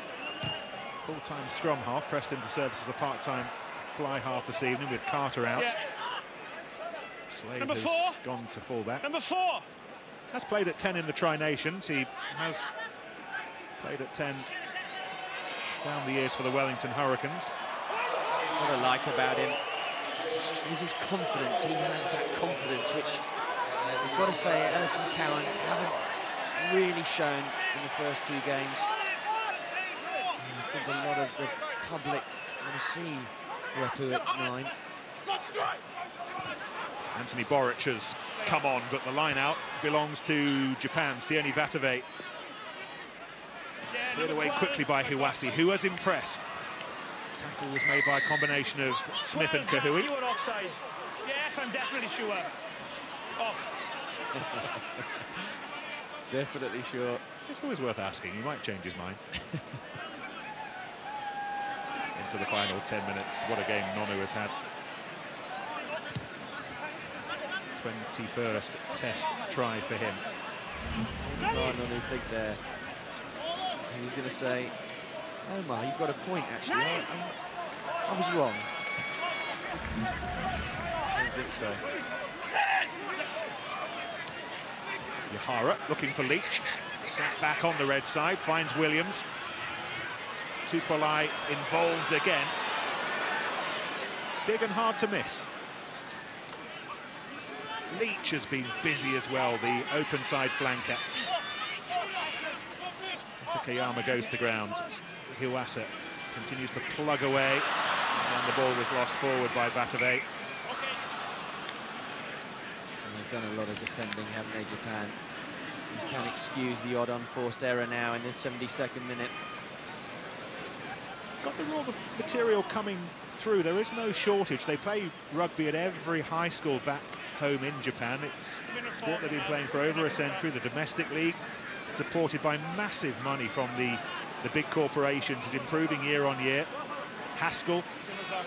Full-time scrum half, pressed into service as a part-time fly half this evening with Carter out. Yeah. Slade Number has 4. gone to fullback. Number 4. Has played at 10 in the Tri-Nations. He has played at 10 down the years for the Wellington Hurricanes. What I like about him is his confidence. He has that confidence, which we've got to say Ellison Cowan haven't really shown in the first 2 games. I think a lot of the public want to see Wepu at 9. Anthony Boric has come on, but the line-out belongs to Japan. Sione Vatave cleared away quickly by Hiwasi, who has impressed. Tackle was made by a combination of Smith and Kahui. You were offside. Yes, I'm definitely sure. Off. Definitely sure. It's always worth asking. He might change his mind. Into the final 10 minutes. What a game Nonu has had. 21st test try for him. Nonu think there. He was going to say, Omar, you've got a point, actually. I was wrong. I don't think so. Yahara looking for Leach. Snap back on the red side, finds Williams. Tupolai involved again. Big and hard to miss. Leach has been busy as well, the open side flanker. Takayama goes to ground. Hiwasa continues to plug away, and the ball was lost forward by Vatave. They've done a lot of defending, haven't they, Japan? You can't excuse the odd unforced error now in the 72nd minute. Got the raw material coming through. There is no shortage. They play rugby at every high school back home in Japan. It's a sport they've been playing for over a century. The domestic league, supported by massive money from the big corporations, is improving year on year. Haskell,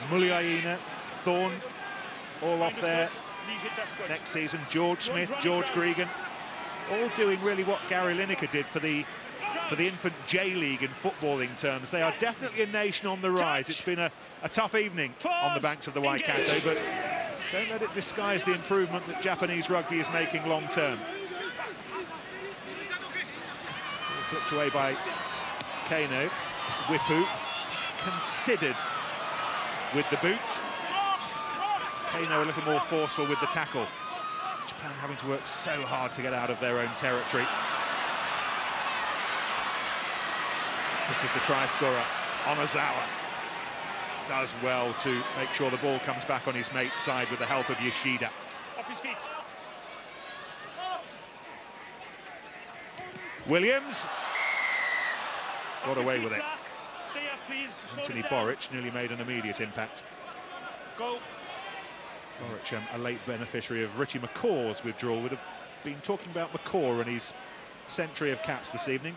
Muliaina, Thorne, all off there next season. George Smith, George Gregan, all doing really what Gary Lineker did for the infant J-League in footballing terms. They are definitely a nation on the rise. It's been a tough evening on the banks of the Waikato, but don't let it disguise the improvement that Japanese rugby is making long term. Flipped away by Kano. Wepu considered with the boot. Kano a little more forceful with the tackle. Japan having to work so hard to get out of their own territory. This is the try scorer, Onozawa. Does well to make sure the ball comes back on his mate's side with the help of Yoshida. Off his feet. Williams got away with it. Stay up, please. Anthony Boric nearly made an immediate impact. Go. Boric, a late beneficiary of Richie McCaw's withdrawal. Would have been talking about McCaw and his century of caps this evening,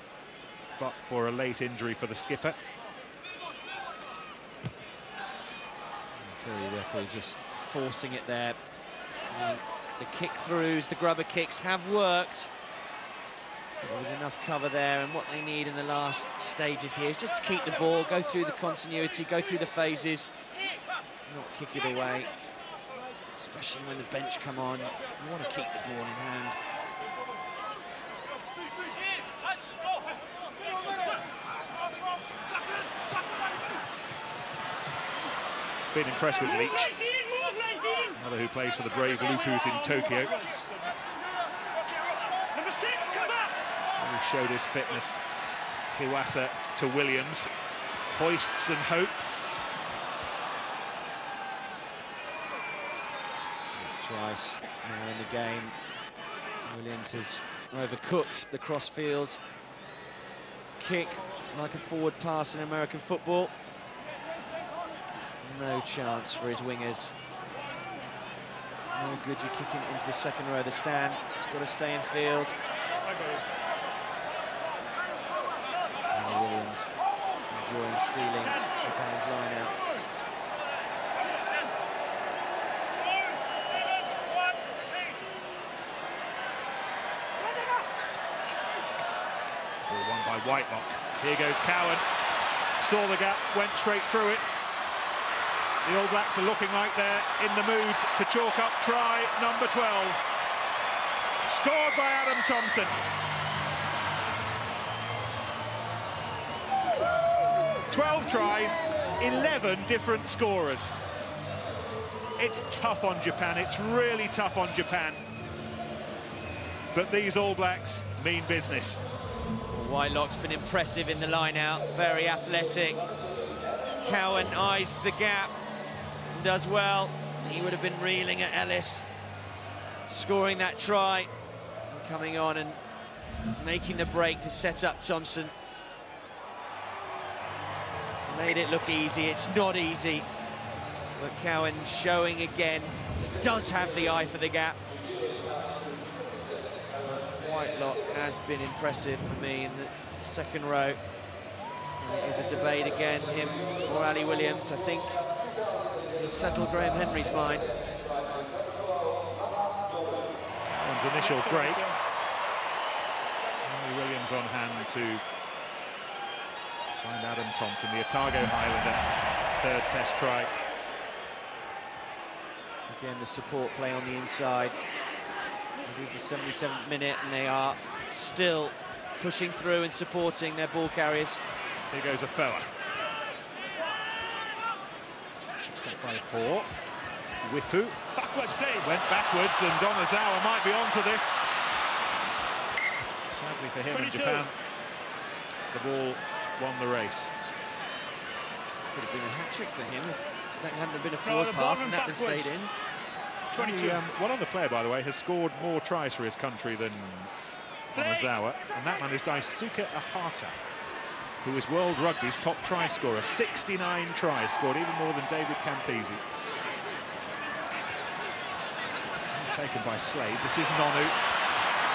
but for a late injury for the skipper. Kerry Wepu just forcing it there. The kick-throughs, the grubber kicks have worked. There was enough cover there, and what they need in the last stages here is just to keep the ball, go through the continuity, go through the phases, not kick it away. Especially when the bench come on, you want to keep the ball in hand. Been impressed with Leach, another who plays for the Brave Lutus in Tokyo. Number 6, come up. He showed his fitness. Hiwasa to Williams, hoists and hopes. Twice now in the game. Williams has overcooked the crossfield kick like a forward pass in American football. No chance for his wingers. No good, you're kicking into the second row of the stand. It's got to stay in field. And Williams enjoying stealing Japan's line out. By Whitelock. Here goes Cowan. Saw the gap, went straight through it. The All Blacks are looking like they're in the mood to chalk up try number 12. Scored by Adam Thompson. "12 tries, 11 different scorers." It's tough on Japan, it's really tough on Japan. But these All Blacks mean business. Whitelock's been impressive in the line-out, very athletic. Cowan eyes the gap, does well. He would have been reeling at Ellis, scoring that try, and coming on and making the break to set up Thompson. Made it look easy, it's not easy. But Cowan showing again, does have the eye for the gap. Whitelock has been impressive for me in the second row. There's a debate again, him or Ali Williams. I think he'll settle Graham Henry's mind. Cowan's initial break. Ali Williams on hand to find Adam Thompson, the Otago Highlander, third test try. Again, the support play on the inside. It is the 77th minute, and they are still pushing through and supporting their ball carriers. Here goes Afoa. Checked by Hoare. Wipu. Backwards play. Went backwards, and Donazawa might be onto this. Sadly for him 22. in Japan, the ball won the race. Could have been a hat-trick for him if that hadn't been a forward pass and that had stayed in. 22. One other player, by the way, has scored more tries for his country than Donazawa, and that man is Daisuke Ahata, who is World Rugby's top try scorer. 69 tries scored, even more than David Campese. Taken by Slade. This is Nonu.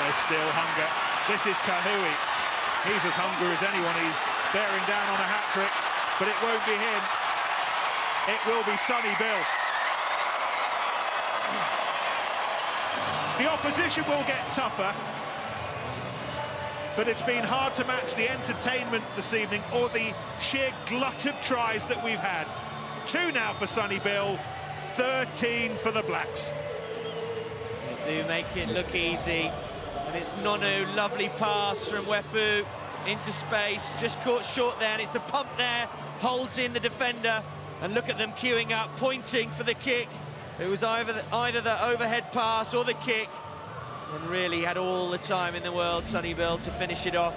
There's still hunger. This is Kahui. He's as hungry as anyone. He's bearing down on a hat-trick, but it won't be him. It will be Sonny Bill. The opposition will get tougher, but it's been hard to match the entertainment this evening or the sheer glut of tries that we've had. 2 now for Sonny Bill, 13 for the Blacks. They do make it look easy. And it's Nonu, lovely pass from Wepu into space, just caught short there, and it's the pump there, holds in the defender, and look at them queuing up, pointing for the kick. It was either the overhead pass or the kick, and really had all the time in the world, Sonny Bill, to finish it off.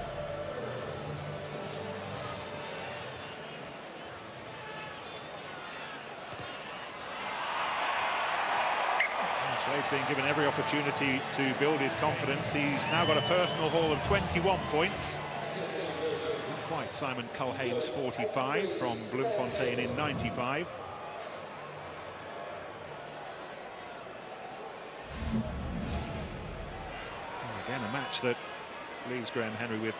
Slade's been given every opportunity to build his confidence. He's now got a personal haul of 21 points. Not quite Simon Culhane's 45 from Bloemfontein in 95. And again, a match that leaves Graham Henry with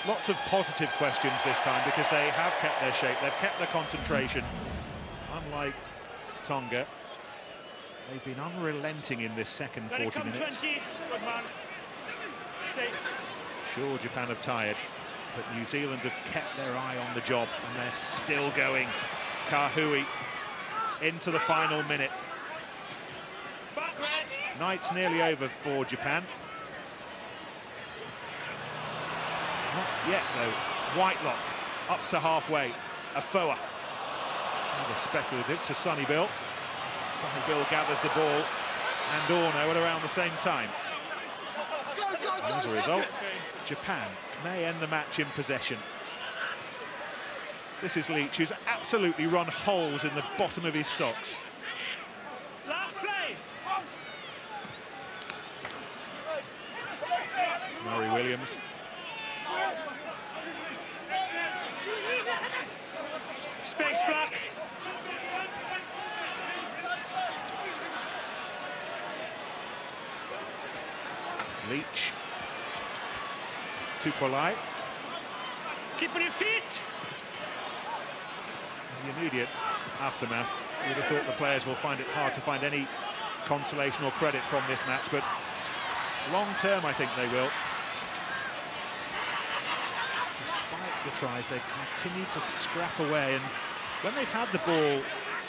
lots of positive questions this time, because they have kept their shape, they've kept their concentration. Unlike Tonga, they've been unrelenting in this second 40 minutes. 20. Good man. Stay. Sure, Japan have tired, but New Zealand have kept their eye on the job, and they're still going. Kahui into the final minute. Night's nearly over for Japan. Not yet, though. Whitelock up to halfway. Afoa. Rather speculative to Sonny Bill. Sonny Bill gathers the ball, and Orno at around the same time. And as a result, Japan may end the match in possession. This is Leach, who's absolutely run holes in the bottom of his socks. Last play. Murray Williams. Space block. Leach. Tupolai. Keep on your feet. In the immediate aftermath, you'd have thought the players will find it hard to find any consolation or credit from this match, but long term I think they will. Despite the tries, they've continued to scrap away, and when they've had the ball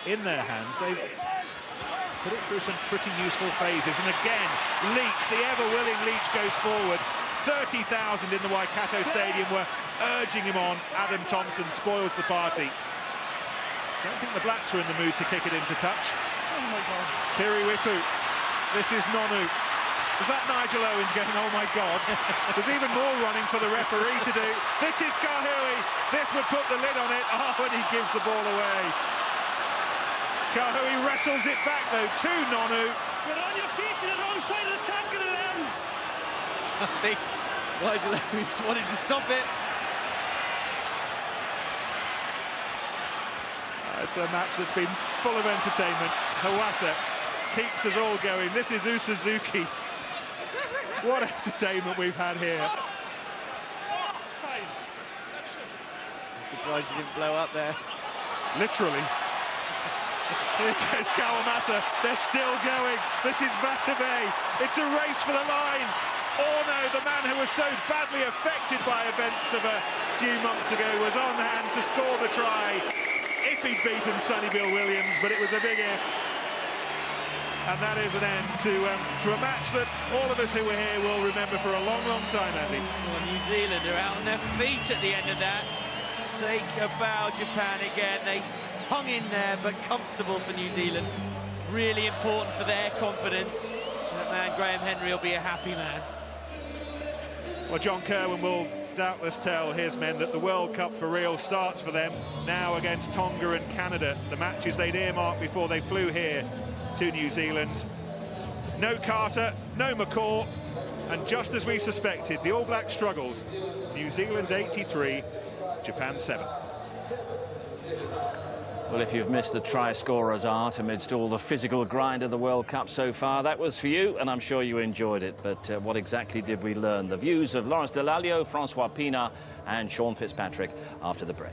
in their hands. They've put it through some pretty useful phases. And again, Leach, the ever-willing Leach, goes forward. 30,000 in the Waikato Stadium were urging him on. Adam Thompson spoils the party. Don't think the Blacks are in the mood to kick it into touch. Oh my God. Tiriwipu. This is Nonu. Was that Nigel Owens going, oh my God? There's even more running for the referee to do. This is Kahui. This would put the lid on it. Oh, and he gives the ball away. Kahui wrestles it back, though, to Nonu. You're on your feet to the wrong side of the tackle, then. I think Nigel Owens wanted to stop it. It's a match that's been full of entertainment. Hawassa keeps us all going. This is Usuzuki. What entertainment we've had here. I'm surprised he didn't blow up there. Literally. Here goes Kawamata. They're still going. This is Vatave. It's a race for the line. Orno, the man who was so badly affected by events of a few months ago, was on hand to score the try. If he'd beaten Sonny Bill Williams, but it was a big if. And that is an end to a match that all of us who were here will remember for a long, long time, Andy. Well, New Zealand are out on their feet at the end of that. Take a bow, Japan again. They hung in there, but comfortable for New Zealand. Really important for their confidence. That man, Graham Henry, will be a happy man. Well, John Kerwin will doubtless tell his men that the World Cup for real starts for them now against Tonga and Canada, the matches they'd earmarked before they flew here to New Zealand. No Carter, no McCaw, and just as we suspected, the All Blacks struggled. New Zealand 83, Japan 7. Well, if you've missed the try scorer's art amidst all the physical grind of the World Cup so far, that was for you, and I'm sure you enjoyed it. But what exactly did we learn? The views of Lawrence Delalio, Francois Pina and Sean Fitzpatrick after the break.